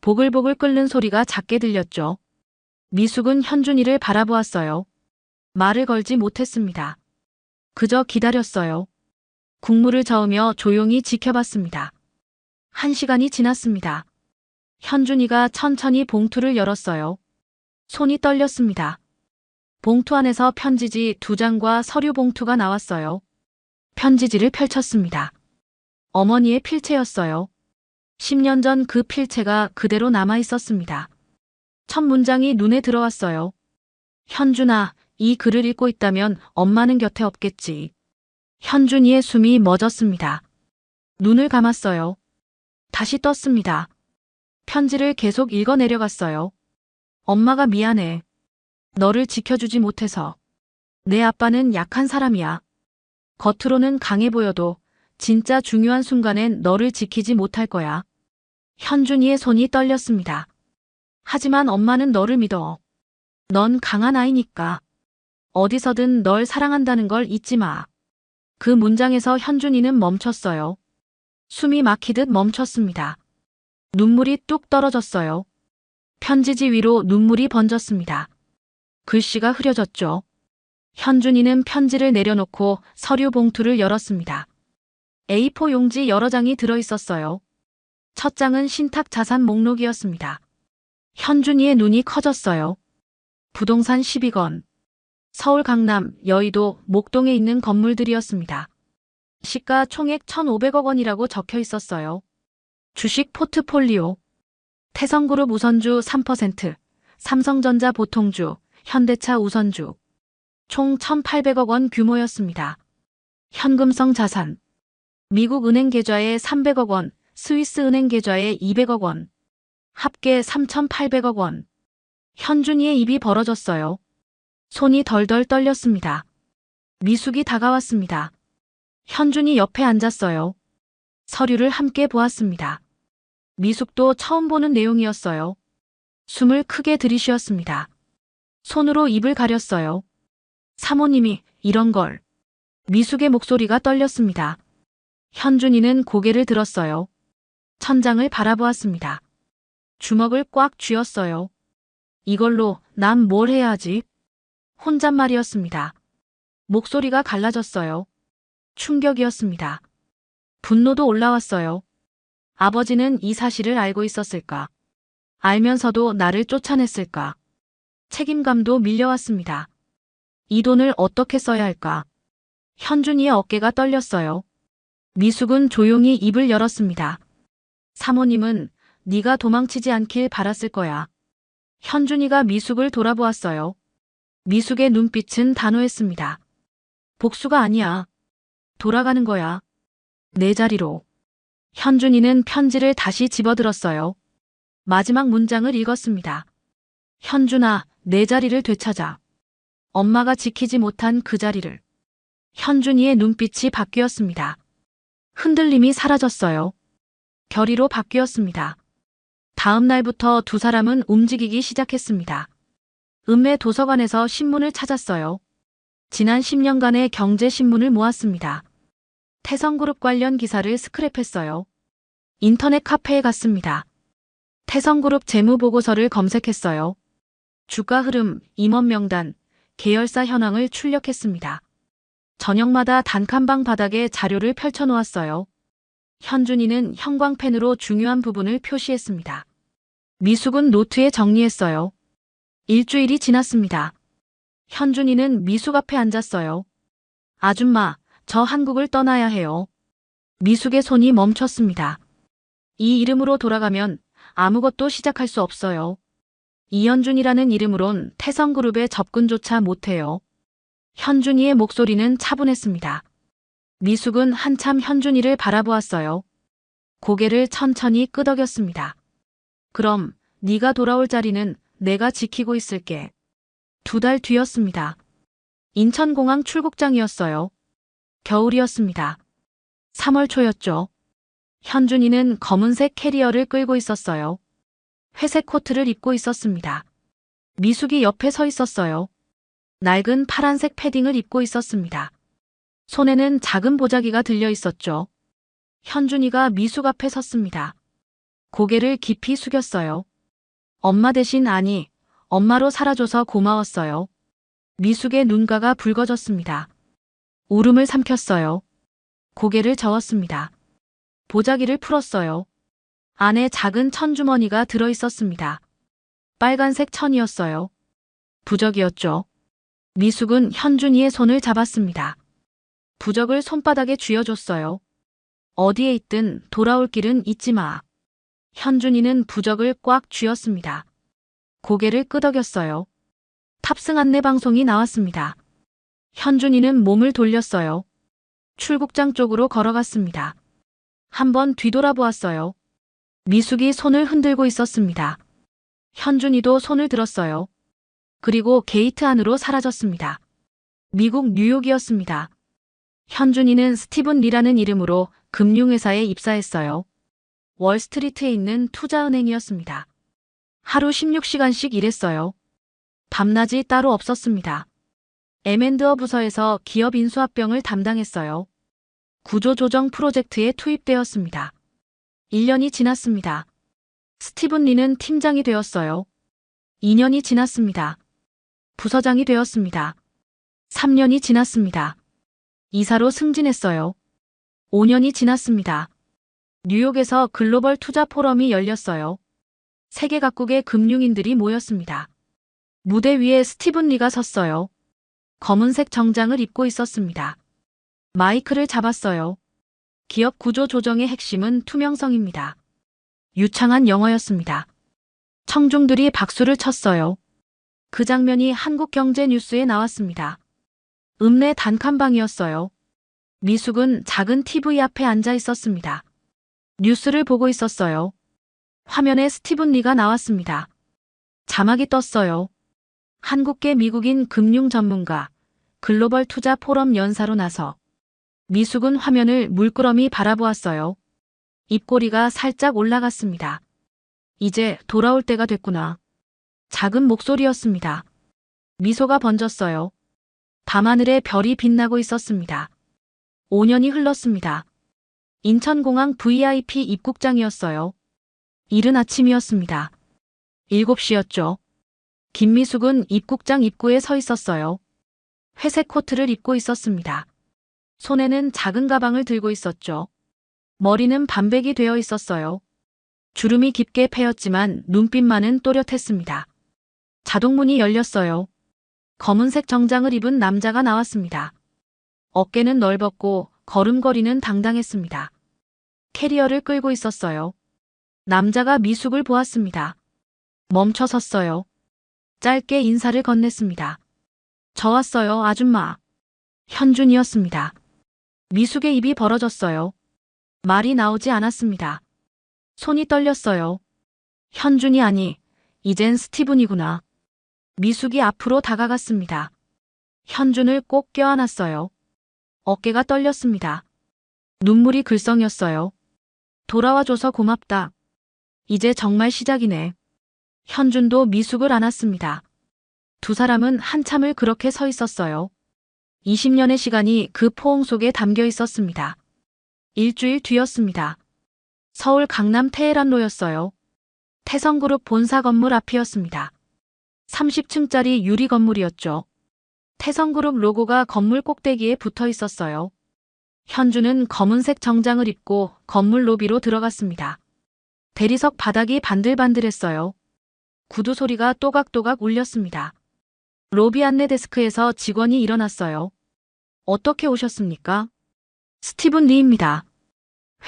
보글보글 끓는 소리가 작게 들렸죠. 미숙은 현준이를 바라보았어요. 말을 걸지 못했습니다. 그저 기다렸어요. 국물을 저으며 조용히 지켜봤습니다. 1시간이 지났습니다. 현준이가 천천히 봉투를 열었어요. 손이 떨렸습니다. 봉투 안에서 편지지 2장과 서류 봉투가 나왔어요. 편지지를 펼쳤습니다. 어머니의 필체였어요. 10년 전 그 필체가 그대로 남아 있었습니다. 첫 문장이 눈에 들어왔어요. 현준아, 이 글을 읽고 있다면 엄마는 곁에 없겠지. 현준이의 숨이 멎었습니다. 눈을 감았어요. 다시 떴습니다. 편지를 계속 읽어 내려갔어요. 엄마가 미안해. 너를 지켜주지 못해서. 내 아빠는 약한 사람이야. 겉으로는 강해 보여도 진짜 중요한 순간엔 너를 지키지 못할 거야. 현준이의 손이 떨렸습니다. 하지만 엄마는 너를 믿어. 넌 강한 아이니까. 어디서든 널 사랑한다는 걸 잊지 마. 그 문장에서 현준이는 멈췄어요. 숨이 막히듯 멈췄습니다. 눈물이 뚝 떨어졌어요. 편지지 위로 눈물이 번졌습니다. 글씨가 흐려졌죠. 현준이는 편지를 내려놓고 서류 봉투를 열었습니다. A4 용지 여러 장이 들어있었어요. 첫 장은 신탁 자산 목록이었습니다. 현준이의 눈이 커졌어요. 부동산 12건. 서울 강남, 여의도, 목동에 있는 건물들이었습니다. 시가 총액 1,500억 원이라고 적혀 있었어요. 주식 포트폴리오. 태성그룹 우선주 3%, 삼성전자 보통주, 현대차 우선주. 총 1,800억 원 규모였습니다. 현금성 자산. 미국 은행 계좌에 300억 원, 스위스 은행 계좌에 200억 원. 합계 3,800억 원. 현준이의 입이 벌어졌어요. 손이 덜덜 떨렸습니다. 미숙이 다가왔습니다. 현준이 옆에 앉았어요. 서류를 함께 보았습니다. 미숙도 처음 보는 내용이었어요. 숨을 크게 들이쉬었습니다. 손으로 입을 가렸어요. 사모님이 이런 걸. 미숙의 목소리가 떨렸습니다. 현준이는 고개를 들었어요. 천장을 바라보았습니다. 주먹을 꽉 쥐었어요. 이걸로 난 뭘 해야 하지? 혼잣말이었습니다. 목소리가 갈라졌어요. 충격이었습니다. 분노도 올라왔어요. 아버지는 이 사실을 알고 있었을까? 알면서도 나를 쫓아냈을까? 책임감도 밀려왔습니다. 이 돈을 어떻게 써야 할까? 현준이의 어깨가 떨렸어요. 미숙은 조용히 입을 열었습니다. 사모님은 네가 도망치지 않길 바랐을 거야. 현준이가 미숙을 돌아보았어요. 미숙의 눈빛은 단호했습니다. 복수가 아니야. 돌아가는 거야. 내 자리로. 현준이는 편지를 다시 집어들었어요. 마지막 문장을 읽었습니다. 현준아, 내 자리를 되찾아. 엄마가 지키지 못한 그 자리를. 현준이의 눈빛이 바뀌었습니다. 흔들림이 사라졌어요. 결의로 바뀌었습니다. 다음 날부터 두 사람은 움직이기 시작했습니다. 읍내 도서관에서 신문을 찾았어요. 지난 10년간의 경제신문을 모았습니다. 태성그룹 관련 기사를 스크랩했어요. 인터넷 카페에 갔습니다. 태성그룹 재무보고서를 검색했어요. 주가 흐름, 임원 명단, 계열사 현황을 출력했습니다. 저녁마다 단칸방 바닥에 자료를 펼쳐놓았어요. 현준이는 형광펜으로 중요한 부분을 표시했습니다. 미숙은 노트에 정리했어요. 일주일이 지났습니다. 현준이는 미숙 앞에 앉았어요. 아줌마, 저 한국을 떠나야 해요. 미숙의 손이 멈췄습니다. 이 이름으로 돌아가면 아무것도 시작할 수 없어요. 이현준이라는 이름으론 태성그룹에 접근조차 못해요. 현준이의 목소리는 차분했습니다. 미숙은 한참 현준이를 바라보았어요. 고개를 천천히 끄덕였습니다. 그럼 네가 돌아올 자리는 내가 지키고 있을게. 2달 뒤였습니다. 인천공항 출국장이었어요. 겨울이었습니다. 3월 초였죠. 현준이는 검은색 캐리어를 끌고 있었어요. 회색 코트를 입고 있었습니다. 미숙이 옆에 서 있었어요. 낡은 파란색 패딩을 입고 있었습니다. 손에는 작은 보자기가 들려 있었죠. 현준이가 미숙 앞에 섰습니다. 고개를 깊이 숙였어요. 엄마 대신 아니, 엄마로 살아줘서 고마웠어요. 미숙의 눈가가 붉어졌습니다. 울음을 삼켰어요. 고개를 저었습니다. 보자기를 풀었어요. 안에 작은 천주머니가 들어 있었습니다. 빨간색 천이었어요. 부적이었죠. 미숙은 현준이의 손을 잡았습니다. 부적을 손바닥에 쥐어줬어요. 어디에 있든 돌아올 길은 잊지 마. 현준이는 부적을 꽉 쥐었습니다. 고개를 끄덕였어요. 탑승 안내 방송이 나왔습니다. 현준이는 몸을 돌렸어요. 출국장 쪽으로 걸어갔습니다. 한번 뒤돌아보았어요. 미숙이 손을 흔들고 있었습니다. 현준이도 손을 들었어요. 그리고 게이트 안으로 사라졌습니다. 미국 뉴욕이었습니다. 현준이는 스티븐 리라는 이름으로 금융회사에 입사했어요. 월스트리트에 있는 투자은행이었습니다. 하루 16시간씩 일했어요. 밤낮이 따로 없었습니다. M&A 부서에서 기업 인수합병을 담당했어요. 구조조정 프로젝트에 투입되었습니다. 1년이 지났습니다. 스티븐 리는 팀장이 되었어요. 2년이 지났습니다. 부서장이 되었습니다. 3년이 지났습니다. 이사로 승진했어요. 5년이 지났습니다. 뉴욕에서 글로벌 투자 포럼이 열렸어요. 세계 각국의 금융인들이 모였습니다. 무대 위에 스티븐 리가 섰어요. 검은색 정장을 입고 있었습니다. 마이크를 잡았어요. 기업 구조 조정의 핵심은 투명성입니다. 유창한 영어였습니다. 청중들이 박수를 쳤어요. 그 장면이 한국경제뉴스에 나왔습니다. 읍내 단칸방이었어요. 미숙은 작은 TV 앞에 앉아 있었습니다. 뉴스를 보고 있었어요. 화면에 스티븐 리가 나왔습니다. 자막이 떴어요. 한국계 미국인 금융 전문가, 글로벌 투자 포럼 연사로 나서. 미숙은 화면을 물끄러미 바라보았어요. 입꼬리가 살짝 올라갔습니다. 이제 돌아올 때가 됐구나. 작은 목소리였습니다. 미소가 번졌어요. 밤하늘에 별이 빛나고 있었습니다. 5년이 흘렀습니다. 인천공항 VIP 입국장이었어요. 이른 아침이었습니다. 7시였죠. 김미숙은 입국장 입구에 서 있었어요. 회색 코트를 입고 있었습니다. 손에는 작은 가방을 들고 있었죠. 머리는 반백이 되어 있었어요. 주름이 깊게 패였지만 눈빛만은 또렷했습니다. 자동문이 열렸어요. 검은색 정장을 입은 남자가 나왔습니다. 어깨는 넓었고 걸음걸이는 당당했습니다. 캐리어를 끌고 있었어요. 남자가 미숙을 보았습니다. 멈춰 섰어요. 짧게 인사를 건넸습니다. 저 왔어요, 아줌마. 현준이었습니다. 미숙의 입이 벌어졌어요. 말이 나오지 않았습니다. 손이 떨렸어요. 현준이 아니, 이젠 스티븐이구나. 미숙이 앞으로 다가갔습니다. 현준을 꼭 껴안았어요. 어깨가 떨렸습니다. 눈물이 글썽였어요. 돌아와줘서 고맙다. 이제 정말 시작이네. 현준도 미숙을 안았습니다. 두 사람은 한참을 그렇게 서 있었어요. 20년의 시간이 그 포옹 속에 담겨 있었습니다. 일주일 뒤였습니다. 서울 강남 테헤란로였어요. 태성그룹 본사 건물 앞이었습니다. 30층짜리 유리 건물이었죠. 태성그룹 로고가 건물 꼭대기에 붙어 있었어요. 현주는 검은색 정장을 입고 건물 로비로 들어갔습니다. 대리석 바닥이 반들반들했어요. 구두 소리가 또각또각 울렸습니다. 로비 안내 데스크에서 직원이 일어났어요. 어떻게 오셨습니까? 스티븐 리입니다.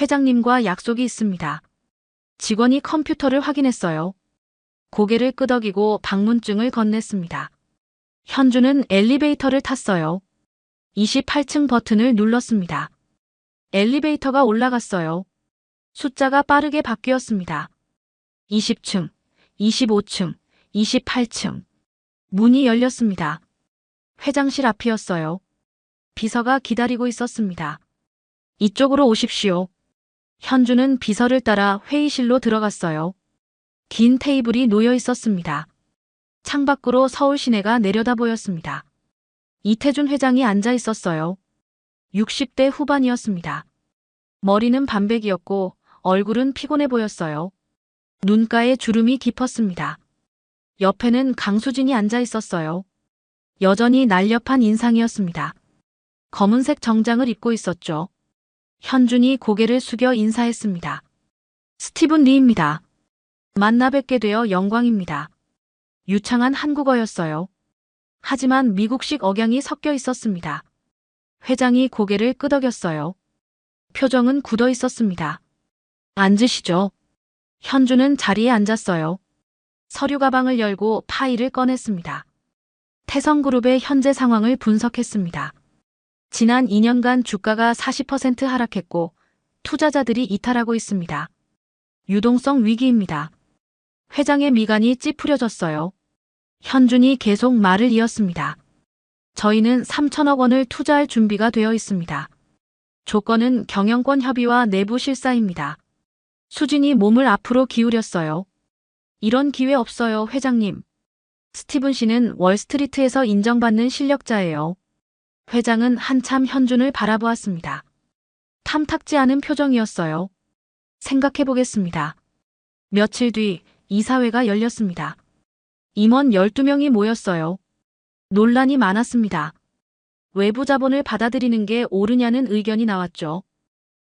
회장님과 약속이 있습니다. 직원이 컴퓨터를 확인했어요. 고개를 끄덕이고 방문증을 건넸습니다. 현주는 엘리베이터를 탔어요. 28층 버튼을 눌렀습니다. 엘리베이터가 올라갔어요. 숫자가 빠르게 바뀌었습니다. 20층, 25층, 28층. 문이 열렸습니다. 회장실 앞이었어요. 비서가 기다리고 있었습니다. 이쪽으로 오십시오. 현주는 비서를 따라 회의실로 들어갔어요. 긴 테이블이 놓여 있었습니다. 창밖으로 서울 시내가 내려다 보였습니다. 이태준 회장이 앉아 있었어요. 60대 후반이었습니다. 머리는 반백이었고 얼굴은 피곤해 보였어요. 눈가에 주름이 깊었습니다. 옆에는 강수진이 앉아 있었어요. 여전히 날렵한 인상이었습니다. 검은색 정장을 입고 있었죠. 현준이 고개를 숙여 인사했습니다. 스티븐 리입니다. 만나 뵙게 되어 영광입니다. 유창한 한국어였어요. 하지만 미국식 억양이 섞여 있었습니다. 회장이 고개를 끄덕였어요. 표정은 굳어 있었습니다. 앉으시죠. 현주는 자리에 앉았어요. 서류 가방을 열고 파일을 꺼냈습니다. 태성그룹의 현재 상황을 분석했습니다. 지난 2년간 주가가 40% 하락했고 투자자들이 이탈하고 있습니다. 유동성 위기입니다. 회장의 미간이 찌푸려졌어요. 현준이 계속 말을 이었습니다. 저희는 3천억 원을 투자할 준비가 되어 있습니다. 조건은 경영권 협의와 내부 실사입니다. 수진이 몸을 앞으로 기울였어요. 이런 기회 없어요, 회장님. 스티븐 씨는 월스트리트에서 인정받는 실력자예요. 회장은 한참 현준을 바라보았습니다. 탐탁지 않은 표정이었어요. 생각해보겠습니다. 며칠 뒤 이사회가 열렸습니다. 임원 12명이 모였어요. 논란이 많았습니다. 외부 자본을 받아들이는 게 옳으냐는 의견이 나왔죠.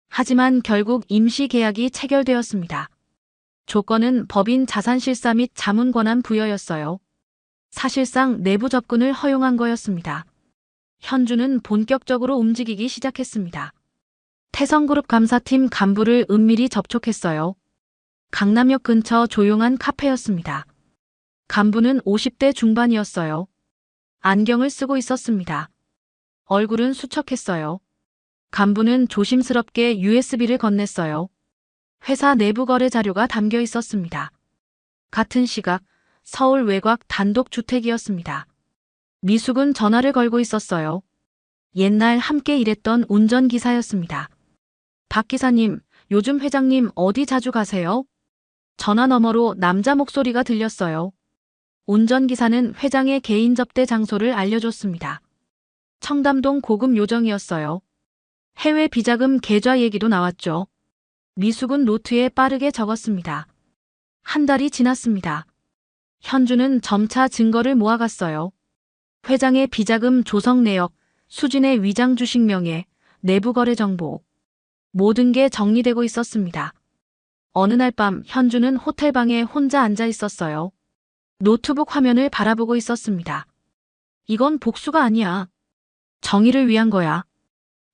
하지만 결국 임시 계약이 체결되었습니다. 조건은 법인 자산실사 및 자문 권한 부여였어요. 사실상 내부 접근을 허용한 거였습니다. 현주는 본격적으로 움직이기 시작했습니다. 태성그룹 감사팀 간부를 은밀히 접촉했어요. 강남역 근처 조용한 카페였습니다. 간부는 50대 중반이었어요. 안경을 쓰고 있었습니다. 얼굴은 수척했어요. 간부는 조심스럽게 USB를 건넸어요. 회사 내부 거래 자료가 담겨 있었습니다. 같은 시각 서울 외곽 단독 주택이었습니다. 미숙은 전화를 걸고 있었어요. 옛날 함께 일했던 운전기사였습니다. 박 기사님, 요즘 회장님 어디 자주 가세요? 전화 너머로 남자 목소리가 들렸어요. 운전기사는 회장의 개인 접대 장소를 알려줬습니다. 청담동 고급 요정이었어요. 해외 비자금 계좌 얘기도 나왔죠. 미숙은 노트에 빠르게 적었습니다. 한 달이 지났습니다. 현주는 점차 증거를 모아갔어요. 회장의 비자금 조성 내역, 수진의 위장 주식 명예, 내부 거래 정보. 모든 게 정리되고 있었습니다. 어느 날 밤 현주는 호텔방에 혼자 앉아 있었어요. 노트북 화면을 바라보고 있었습니다. 이건 복수가 아니야. 정의를 위한 거야.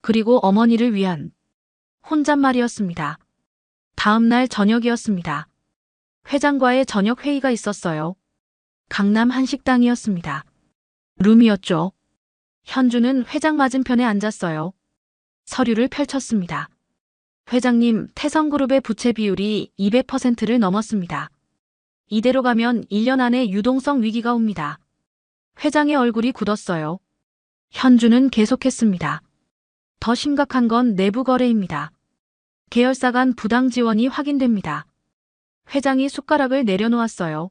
그리고 어머니를 위한 혼잣말이었습니다. 다음 날 저녁이었습니다. 회장과의 저녁 회의가 있었어요. 강남 한식당이었습니다. 룸이었죠. 현주는 회장 맞은편에 앉았어요. 서류를 펼쳤습니다. 회장님, 태성그룹의 부채 비율이 200%를 넘었습니다. 이대로 가면 1년 안에 유동성 위기가 옵니다. 회장의 얼굴이 굳었어요. 현주는 계속했습니다. 더 심각한 건 내부 거래입니다. 계열사 간 부당 지원이 확인됩니다. 회장이 숟가락을 내려놓았어요.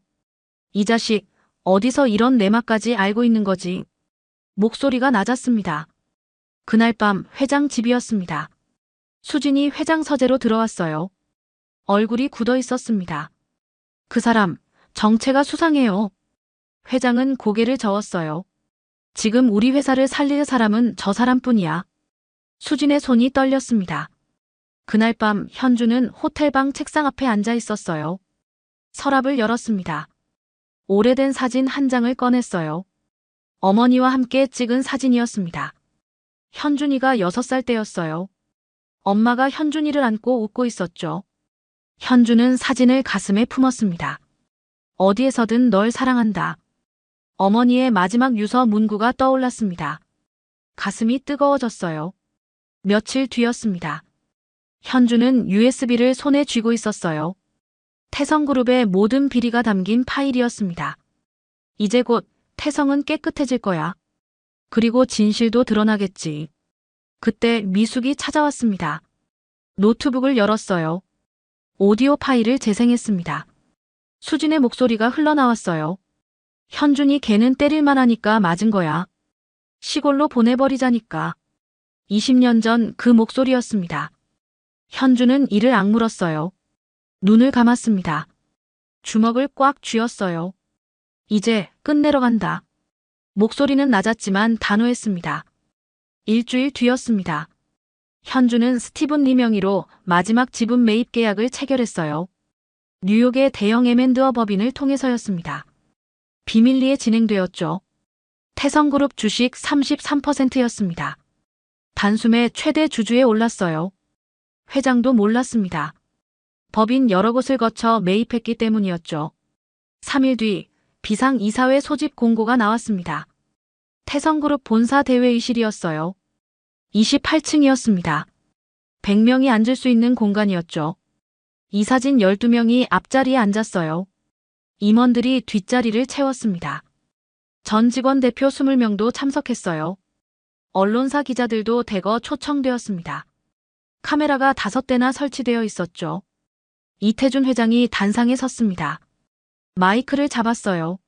이 자식, 어디서 이런 내막까지 알고 있는 거지? 목소리가 낮았습니다. 그날 밤 회장 집이었습니다. 수진이 회장 서재로 들어왔어요. 얼굴이 굳어 있었습니다. 그 사람, 정체가 수상해요. 회장은 고개를 저었어요. 지금 우리 회사를 살릴 사람은 저 사람뿐이야. 수진의 손이 떨렸습니다. 그날 밤 현주는 호텔방 책상 앞에 앉아 있었어요. 서랍을 열었습니다. 오래된 사진 한 장을 꺼냈어요. 어머니와 함께 찍은 사진이었습니다. 현준이가 6살 때였어요. 엄마가 현준이를 안고 웃고 있었죠. 현주는 사진을 가슴에 품었습니다. 어디에서든 널 사랑한다. 어머니의 마지막 유서 문구가 떠올랐습니다. 가슴이 뜨거워졌어요. 며칠 뒤였습니다. 현주는 USB를 손에 쥐고 있었어요. 태성그룹의 모든 비리가 담긴 파일이었습니다. 이제 곧 태성은 깨끗해질 거야. 그리고 진실도 드러나겠지. 그때 미숙이 찾아왔습니다. 노트북을 열었어요. 오디오 파일을 재생했습니다. 수진의 목소리가 흘러나왔어요. 현준이 걔는 때릴만 하니까 맞은 거야. 시골로 보내버리자니까. 20년 전 그 목소리였습니다. 현주는 이를 악물었어요. 눈을 감았습니다. 주먹을 꽉 쥐었어요. 이제 끝내러 간다. 목소리는 낮았지만 단호했습니다. 일주일 뒤였습니다. 현주는 스티븐 리 명의로 마지막 지분 매입 계약을 체결했어요. 뉴욕의 대형 M&A 법인을 통해서였습니다. 비밀리에 진행되었죠. 태성그룹 주식 33%였습니다. 단숨에 최대 주주에 올랐어요. 회장도 몰랐습니다. 법인 여러 곳을 거쳐 매입했기 때문이었죠. 3일 뒤 비상이사회 소집 공고가 나왔습니다. 태성그룹 본사 대회의실이었어요. 28층이었습니다. 100명이 앉을 수 있는 공간이었죠. 이사진 12명이 앞자리에 앉았어요. 임원들이 뒷자리를 채웠습니다. 전 직원 대표 20명도 참석했어요. 언론사 기자들도 대거 초청되었습니다. 카메라가 5대나 설치되어 있었죠. 이태준 회장이 단상에 섰습니다. 마이크를 잡았어요.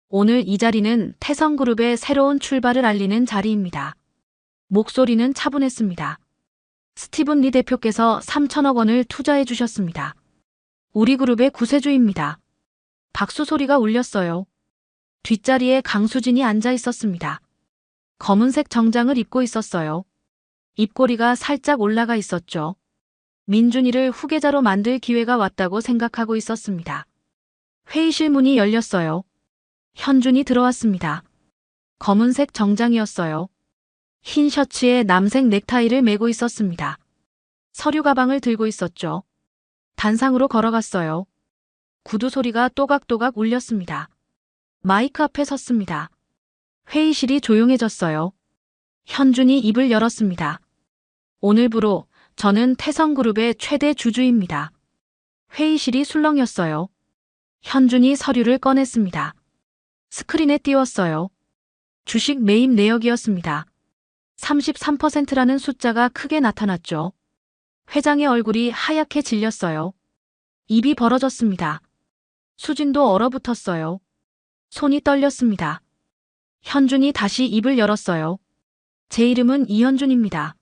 오늘 이 자리는 태성그룹의 새로운 출발을 알리는 자리입니다. 목소리는 차분했습니다. 스티븐 리 대표께서 3천억 원을 투자해 주셨습니다. 우리 그룹의 구세주입니다. 박수 소리가 울렸어요. 뒷자리에 강수진이 앉아 있었습니다. 검은색 정장을 입고 있었어요. 입꼬리가 살짝 올라가 있었죠. 민준이를 후계자로 만들 기회가 왔다고 생각하고 있었습니다. 회의실 문이 열렸어요. 현준이 들어왔습니다. 검은색 정장이었어요. 흰 셔츠에 남색 넥타이를 메고 있었습니다. 서류 가방을 들고 있었죠. 단상으로 걸어갔어요. 구두 소리가 또각또각 울렸습니다. 마이크 앞에 섰습니다. 회의실이 조용해졌어요. 현준이 입을 열었습니다. 오늘부로 저는 태성그룹의 최대 주주입니다. 회의실이 술렁였어요. 현준이 서류를 꺼냈습니다. 스크린에 띄웠어요. 주식 매입 내역이었습니다. 33%라는 숫자가 크게 나타났죠. 회장의 얼굴이 하얗게 질렸어요. 입이 벌어졌습니다. 수진도 얼어붙었어요. 손이 떨렸습니다. 현준이 다시 입을 열었어요. 제 이름은 이현준입니다.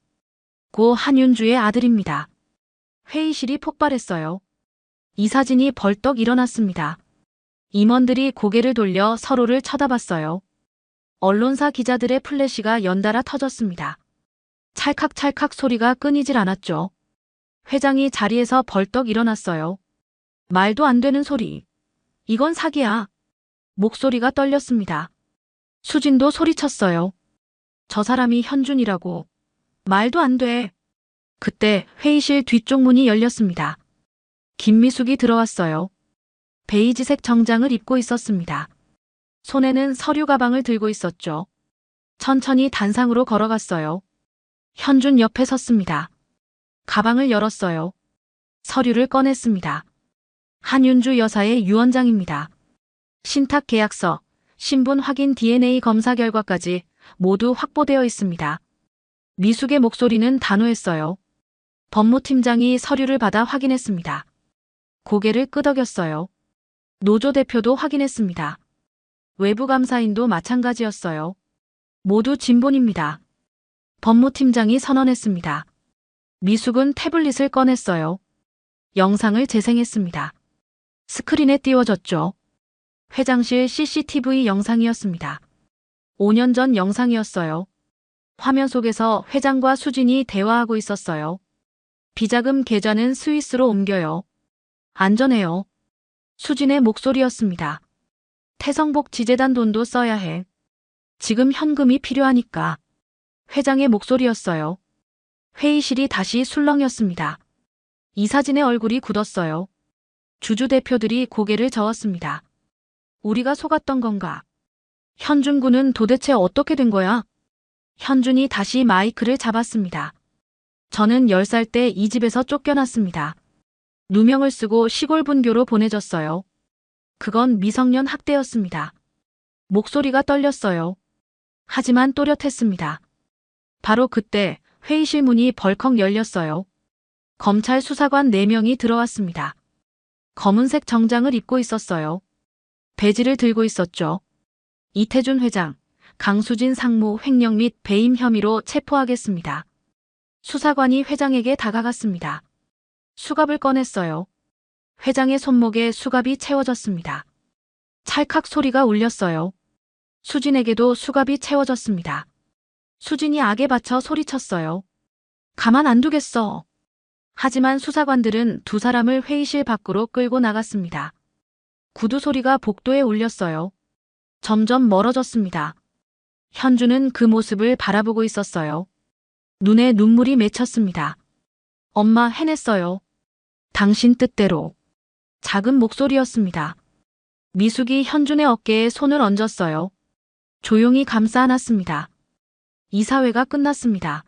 고 한윤주의 아들입니다. 회의실이 폭발했어요. 이사진이 벌떡 일어났습니다. 임원들이 고개를 돌려 서로를 쳐다봤어요. 언론사 기자들의 플래시가 연달아 터졌습니다. 찰칵찰칵 소리가 끊이질 않았죠. 회장이 자리에서 벌떡 일어났어요. 말도 안 되는 소리. 이건 사기야. 목소리가 떨렸습니다. 수진도 소리쳤어요. 저 사람이 현준이라고. 말도 안 돼. 그때 회의실 뒤쪽 문이 열렸습니다. 김미숙이 들어왔어요. 베이지색 정장을 입고 있었습니다. 손에는 서류 가방을 들고 있었죠. 천천히 단상으로 걸어갔어요. 현준 옆에 섰습니다. 가방을 열었어요. 서류를 꺼냈습니다. 한윤주 여사의 유언장입니다. 신탁 계약서, 신분 확인 DNA 검사 결과까지 모두 확보되어 있습니다. 미숙의 목소리는 단호했어요. 법무팀장이 서류를 받아 확인했습니다. 고개를 끄덕였어요. 노조 대표도 확인했습니다. 외부 감사인도 마찬가지였어요. 모두 진본입니다. 법무팀장이 선언했습니다. 미숙은 태블릿을 꺼냈어요. 영상을 재생했습니다. 스크린에 띄워졌죠. 회장실 CCTV 영상이었습니다. 5년 전 영상이었어요. 화면 속에서 회장과 수진이 대화하고 있었어요. 비자금 계좌는 스위스로 옮겨요. 안전해요. 수진의 목소리였습니다. 태성복 지재단 돈도 써야 해. 지금 현금이 필요하니까. 회장의 목소리였어요. 회의실이 다시 술렁였습니다. 이사진의 얼굴이 굳었어요. 주주 대표들이 고개를 저었습니다. 우리가 속았던 건가? 현준 군은 도대체 어떻게 된 거야? 현준이 다시 마이크를 잡았습니다. 저는 10살 때 이 집에서 쫓겨났습니다. 누명을 쓰고 시골 분교로 보내졌어요. 그건 미성년 학대였습니다. 목소리가 떨렸어요. 하지만 또렷했습니다. 바로 그때 회의실 문이 벌컥 열렸어요. 검찰 수사관 4명이 들어왔습니다. 검은색 정장을 입고 있었어요. 배지를 들고 있었죠. 이태준 회장, 강수진 상무 횡령 및 배임 혐의로 체포하겠습니다. 수사관이 회장에게 다가갔습니다. 수갑을 꺼냈어요. 회장의 손목에 수갑이 채워졌습니다. 찰칵 소리가 울렸어요. 수진에게도 수갑이 채워졌습니다. 수진이 악에 받쳐 소리쳤어요. 가만 안 두겠어. 하지만 수사관들은 두 사람을 회의실 밖으로 끌고 나갔습니다. 구두 소리가 복도에 울렸어요. 점점 멀어졌습니다. 현주는 그 모습을 바라보고 있었어요. 눈에 눈물이 맺혔습니다. 엄마 해냈어요. 당신 뜻대로. 작은 목소리였습니다. 미숙이 현준의 어깨에 손을 얹었어요. 조용히 감싸 안았습니다. 이사회가 끝났습니다.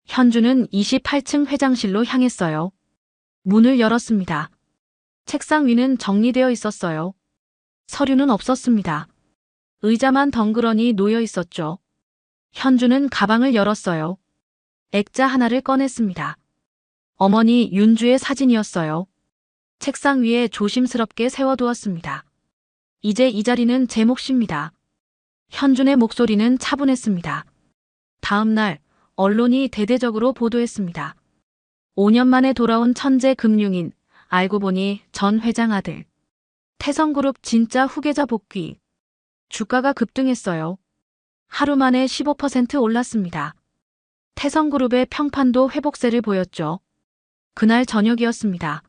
현준은 28층 회장실로 향했어요. 문을 열었습니다. 책상 위는 정리되어 있었어요. 서류는 없었습니다. 의자만 덩그러니 놓여 있었죠. 현준은 가방을 열었어요. 액자 하나를 꺼냈습니다. 어머니 윤주의 사진이었어요. 책상 위에 조심스럽게 세워두었습니다. 이제 이 자리는 제 몫입니다. 현준의 목소리는 차분했습니다. 다음 날 언론이 대대적으로 보도했습니다. 5년 만에 돌아온 천재 금융인, 알고 보니 전 회장 아들. 태성그룹 진짜 후계자 복귀. 주가가 급등했어요. 하루 만에 15% 올랐습니다. 태성그룹의 평판도 회복세를 보였죠. 그날 저녁이었습니다.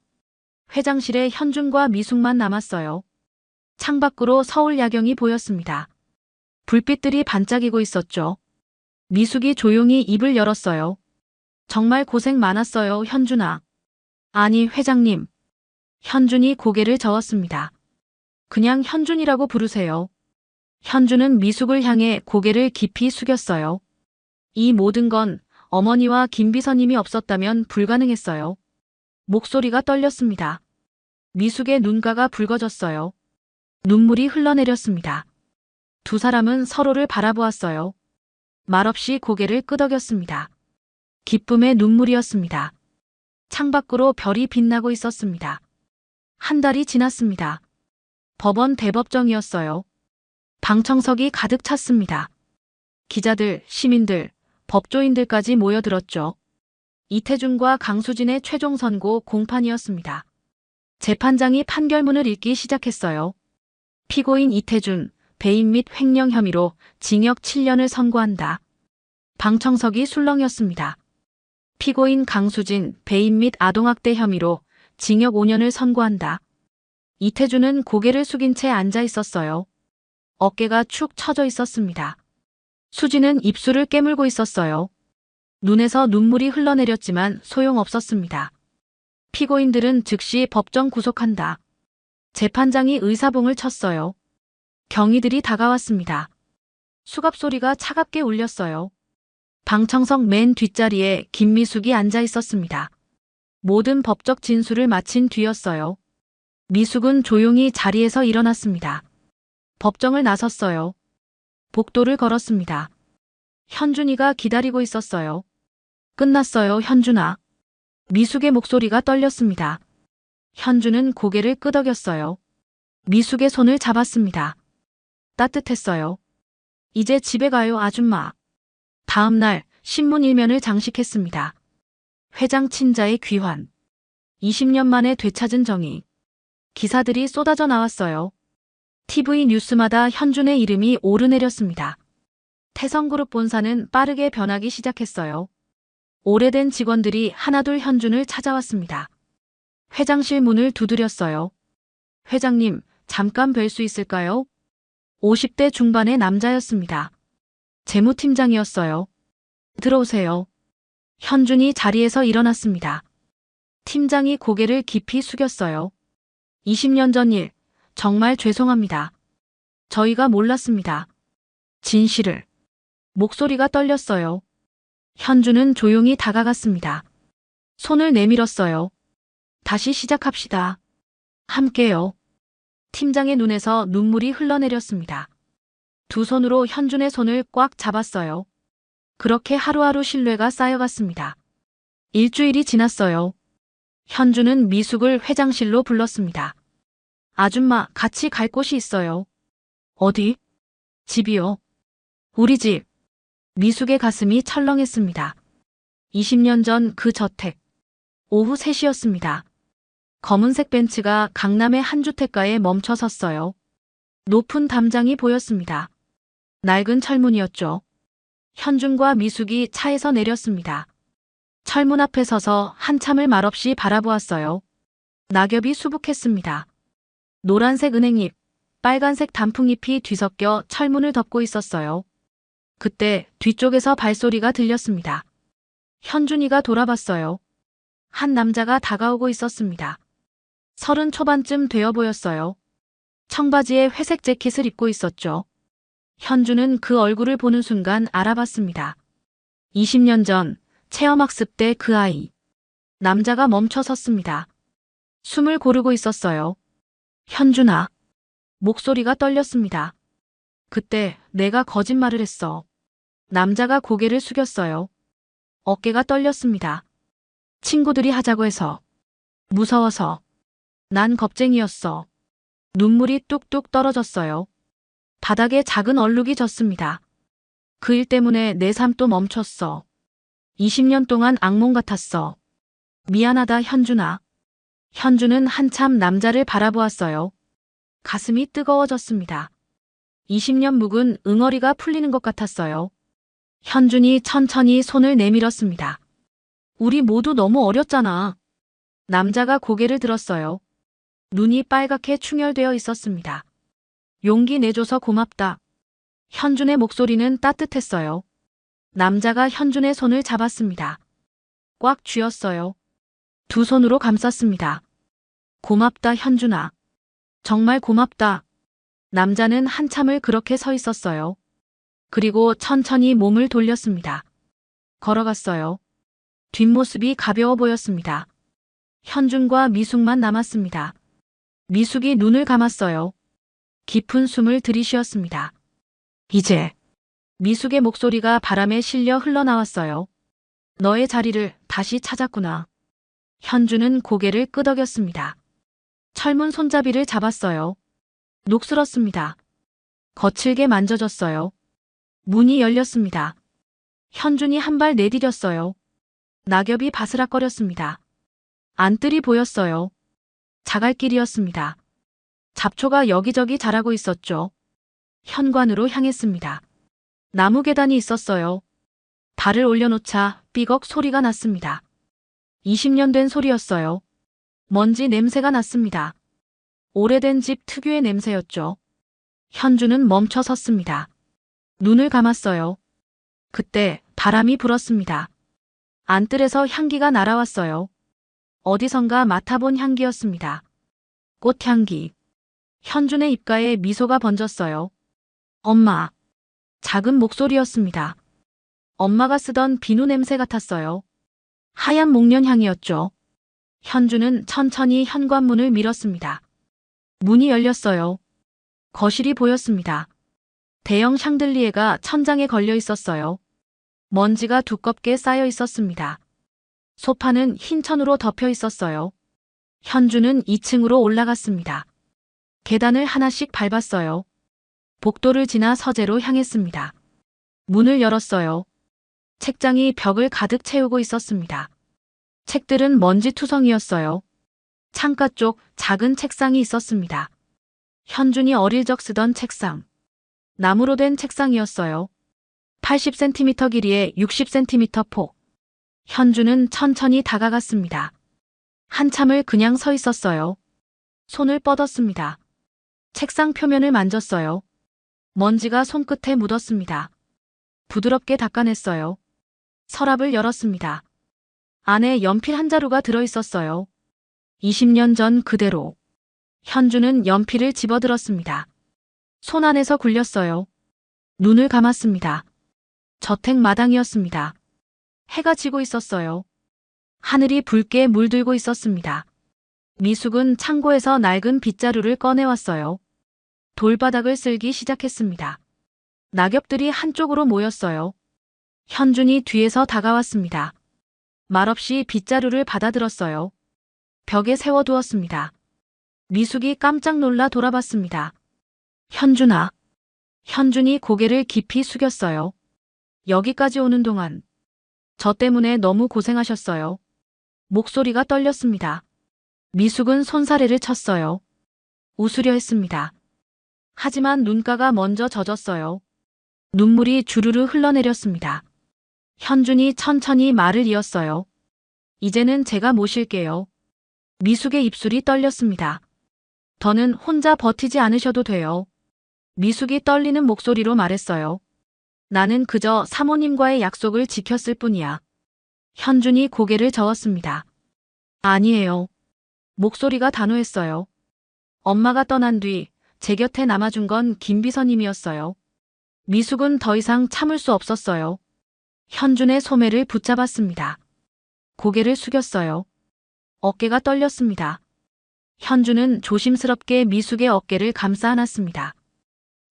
회장실에 현준과 미숙만 남았어요. 창밖으로 서울 야경이 보였습니다. 불빛들이 반짝이고 있었죠. 미숙이 조용히 입을 열었어요. 정말 고생 많았어요, 현준아. 아니, 회장님. 현준이 고개를 저었습니다. 그냥 현준이라고 부르세요. 현준은 미숙을 향해 고개를 깊이 숙였어요. 이 모든 건 어머니와 김비서님이 없었다면 불가능했어요. 목소리가 떨렸습니다. 미숙의 눈가가 붉어졌어요. 눈물이 흘러내렸습니다. 두 사람은 서로를 바라보았어요. 말없이 고개를 끄덕였습니다. 기쁨의 눈물이었습니다. 창밖으로 별이 빛나고 있었습니다. 한 달이 지났습니다. 법원 대법정이었어요. 방청석이 가득 찼습니다. 기자들, 시민들, 법조인들까지 모여들었죠. 이태준과 강수진의 최종 선고 공판이었습니다. 재판장이 판결문을 읽기 시작했어요. 피고인 이태준, 배임 및 횡령 혐의로 징역 7년을 선고한다. 방청석이 술렁였습니다. 피고인 강수진, 배임 및 아동학대 혐의로 징역 5년을 선고한다. 이태준은 고개를 숙인 채 앉아 있었어요. 어깨가 축 처져 있었습니다. 수진은 입술을 깨물고 있었어요. 눈에서 눈물이 흘러내렸지만 소용없었습니다. 피고인들은 즉시 법정 구속한다. 재판장이 의사봉을 쳤어요. 경위들이 다가왔습니다. 수갑 소리가 차갑게 울렸어요. 방청석 맨 뒷자리에 김미숙이 앉아 있었습니다. 모든 법적 진술을 마친 뒤였어요. 미숙은 조용히 자리에서 일어났습니다. 법정을 나섰어요. 복도를 걸었습니다. 현준이가 기다리고 있었어요. 끝났어요, 현준아. 미숙의 목소리가 떨렸습니다. 현준은 고개를 끄덕였어요. 미숙의 손을 잡았습니다. 따뜻했어요. 이제 집에 가요, 아줌마. 다음 날 신문 일면을 장식했습니다. 회장 친자의 귀환. 20년 만에 되찾은 정의. 기사들이 쏟아져 나왔어요. TV 뉴스마다 현준의 이름이 오르내렸습니다. 태성그룹 본사는 빠르게 변하기 시작했어요. 오래된 직원들이 하나둘 현준을 찾아왔습니다. 회장실 문을 두드렸어요. 회장님, 잠깐 뵐 수 있을까요? 50대 중반의 남자였습니다. 재무팀장이었어요. 들어오세요. 현준이 자리에서 일어났습니다. 팀장이 고개를 깊이 숙였어요. 20년 전 일, 정말 죄송합니다. 저희가 몰랐습니다. 진실을. 목소리가 떨렸어요. 현준은 조용히 다가갔습니다. 손을 내밀었어요. 다시 시작합시다. 함께요. 팀장의 눈에서 눈물이 흘러내렸습니다. 두 손으로 현준의 손을 꽉 잡았어요. 그렇게 하루하루 신뢰가 쌓여갔습니다. 일주일이 지났어요. 현준은 미숙을 회장실로 불렀습니다. 아줌마, 같이 갈 곳이 있어요. 어디? 집이요. 우리 집. 미숙의 가슴이 철렁했습니다. 20년 전 그 저택. 오후 3시였습니다. 검은색 벤츠가 강남의 한 주택가에 멈춰 섰어요. 높은 담장이 보였습니다. 낡은 철문이었죠. 현준과 미숙이 차에서 내렸습니다. 철문 앞에 서서 한참을 말없이 바라보았어요. 낙엽이 수북했습니다. 노란색 은행잎, 빨간색 단풍잎이 뒤섞여 철문을 덮고 있었어요. 그때 뒤쪽에서 발소리가 들렸습니다. 현준이가 돌아봤어요. 한 남자가 다가오고 있었습니다. 30 초반쯤 되어 보였어요. 청바지에 회색 재킷을 입고 있었죠. 현준은 그 얼굴을 보는 순간 알아봤습니다. 20년 전 체험학습 때 그 아이. 남자가 멈춰 섰습니다. 숨을 고르고 있었어요. 현준아. 목소리가 떨렸습니다. 그때 내가 거짓말을 했어. 남자가 고개를 숙였어요. 어깨가 떨렸습니다. 친구들이 하자고 해서. 무서워서. 난 겁쟁이였어. 눈물이 뚝뚝 떨어졌어요. 바닥에 작은 얼룩이 졌습니다. 그 일 때문에 내 삶도 멈췄어. 20년 동안 악몽 같았어. 미안하다, 현준아. 현준은 한참 남자를 바라보았어요. 가슴이 뜨거워졌습니다. 20년 묵은 응어리가 풀리는 것 같았어요. 현준이 천천히 손을 내밀었습니다. 우리 모두 너무 어렸잖아. 남자가 고개를 들었어요. 눈이 빨갛게 충혈되어 있었습니다. 용기 내줘서 고맙다. 현준의 목소리는 따뜻했어요. 남자가 현준의 손을 잡았습니다. 꽉 쥐었어요. 두 손으로 감쌌습니다. 고맙다, 현준아. 정말 고맙다. 남자는 한참을 그렇게 서 있었어요. 그리고 천천히 몸을 돌렸습니다. 걸어갔어요. 뒷모습이 가벼워 보였습니다. 현준과 미숙만 남았습니다. 미숙이 눈을 감았어요. 깊은 숨을 들이쉬었습니다. 이제 미숙의 목소리가 바람에 실려 흘러나왔어요. 너의 자리를 다시 찾았구나. 현준은 고개를 끄덕였습니다. 철문 손잡이를 잡았어요. 녹슬었습니다. 거칠게 만져졌어요. 문이 열렸습니다. 현준이 한 발 내디뎠어요. 낙엽이 바스락거렸습니다. 안뜰이 보였어요. 자갈길이었습니다. 잡초가 여기저기 자라고 있었죠. 현관으로 향했습니다. 나무 계단이 있었어요. 발을 올려놓자 삐걱 소리가 났습니다. 20년 된 소리였어요. 먼지 냄새가 났습니다. 오래된 집 특유의 냄새였죠. 현주는 멈춰 섰습니다. 눈을 감았어요. 그때 바람이 불었습니다. 안뜰에서 향기가 날아왔어요. 어디선가 맡아본 향기였습니다. 꽃향기. 현준의 입가에 미소가 번졌어요. 엄마. 작은 목소리였습니다. 엄마가 쓰던 비누 냄새 같았어요. 하얀 목련 향이었죠. 현주는 천천히 현관문을 밀었습니다. 문이 열렸어요. 거실이 보였습니다. 대형 샹들리에가 천장에 걸려 있었어요. 먼지가 두껍게 쌓여 있었습니다. 소파는 흰 천으로 덮여 있었어요. 현주는 2층으로 올라갔습니다. 계단을 하나씩 밟았어요. 복도를 지나 서재로 향했습니다. 문을 열었어요. 책장이 벽을 가득 채우고 있었습니다. 책들은 먼지투성이었어요. 창가 쪽 작은 책상이 있었습니다. 현준이 어릴 적 쓰던 책상. 나무로 된 책상이었어요. 80cm 길이에 60cm 폭. 현준은 천천히 다가갔습니다. 한참을 그냥 서 있었어요. 손을 뻗었습니다. 책상 표면을 만졌어요. 먼지가 손끝에 묻었습니다. 부드럽게 닦아냈어요. 서랍을 열었습니다. 안에 연필 한 자루가 들어있었어요. 20년 전 그대로. 현주는 연필을 집어들었습니다. 손 안에서 굴렸어요. 눈을 감았습니다. 저택 마당이었습니다. 해가 지고 있었어요. 하늘이 붉게 물들고 있었습니다. 미숙은 창고에서 낡은 빗자루를 꺼내왔어요. 돌바닥을 쓸기 시작했습니다. 낙엽들이 한쪽으로 모였어요. 현준이 뒤에서 다가왔습니다. 말없이 빗자루를 받아들었어요. 벽에 세워두었습니다. 미숙이 깜짝 놀라 돌아봤습니다. 현준아. 현준이 고개를 깊이 숙였어요. 여기까지 오는 동안 저 때문에 너무 고생하셨어요. 목소리가 떨렸습니다. 미숙은 손사래를 쳤어요. 웃으려 했습니다. 하지만 눈가가 먼저 젖었어요. 눈물이 주르르 흘러내렸습니다. 현준이 천천히 말을 이었어요. 이제는 제가 모실게요. 미숙의 입술이 떨렸습니다. 더는 혼자 버티지 않으셔도 돼요. 미숙이 떨리는 목소리로 말했어요. 나는 그저 사모님과의 약속을 지켰을 뿐이야. 현준이 고개를 저었습니다. 아니에요. 목소리가 단호했어요. 엄마가 떠난 뒤 제 곁에 남아준 건 김비서님이었어요. 미숙은 더 이상 참을 수 없었어요. 현준의 소매를 붙잡았습니다. 고개를 숙였어요. 어깨가 떨렸습니다. 현준은 조심스럽게 미숙의 어깨를 감싸 안았습니다.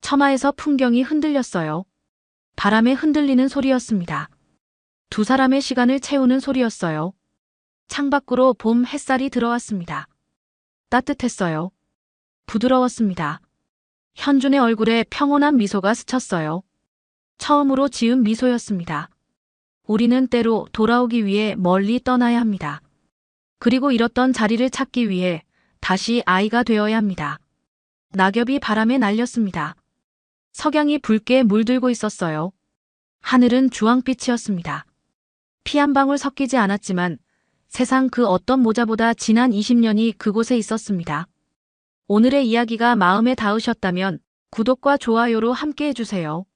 처마에서 풍경이 흔들렸어요. 바람에 흔들리는 소리였습니다. 두 사람의 시간을 채우는 소리였어요. 창밖으로 봄 햇살이 들어왔습니다. 따뜻했어요. 부드러웠습니다. 현준의 얼굴에 평온한 미소가 스쳤어요. 처음으로 지은 미소였습니다. 우리는 때로 돌아오기 위해 멀리 떠나야 합니다. 그리고 잃었던 자리를 찾기 위해 다시 아이가 되어야 합니다. 낙엽이 바람에 날렸습니다. 석양이 붉게 물들고 있었어요. 하늘은 주황빛이었습니다. 피 한 방울 섞이지 않았지만 세상 그 어떤 모자보다 지난 20년이 그곳에 있었습니다. 오늘의 이야기가 마음에 닿으셨다면 구독과 좋아요로 함께 해주세요.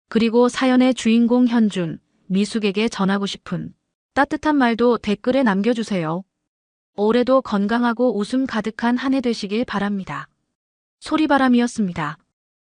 그리고 사연의 주인공 현준, 미숙에게 전하고 싶은 따뜻한 말도 댓글에 남겨주세요. 올해도 건강하고 웃음 가득한 한 해 되시길 바랍니다. 소리바람이었습니다.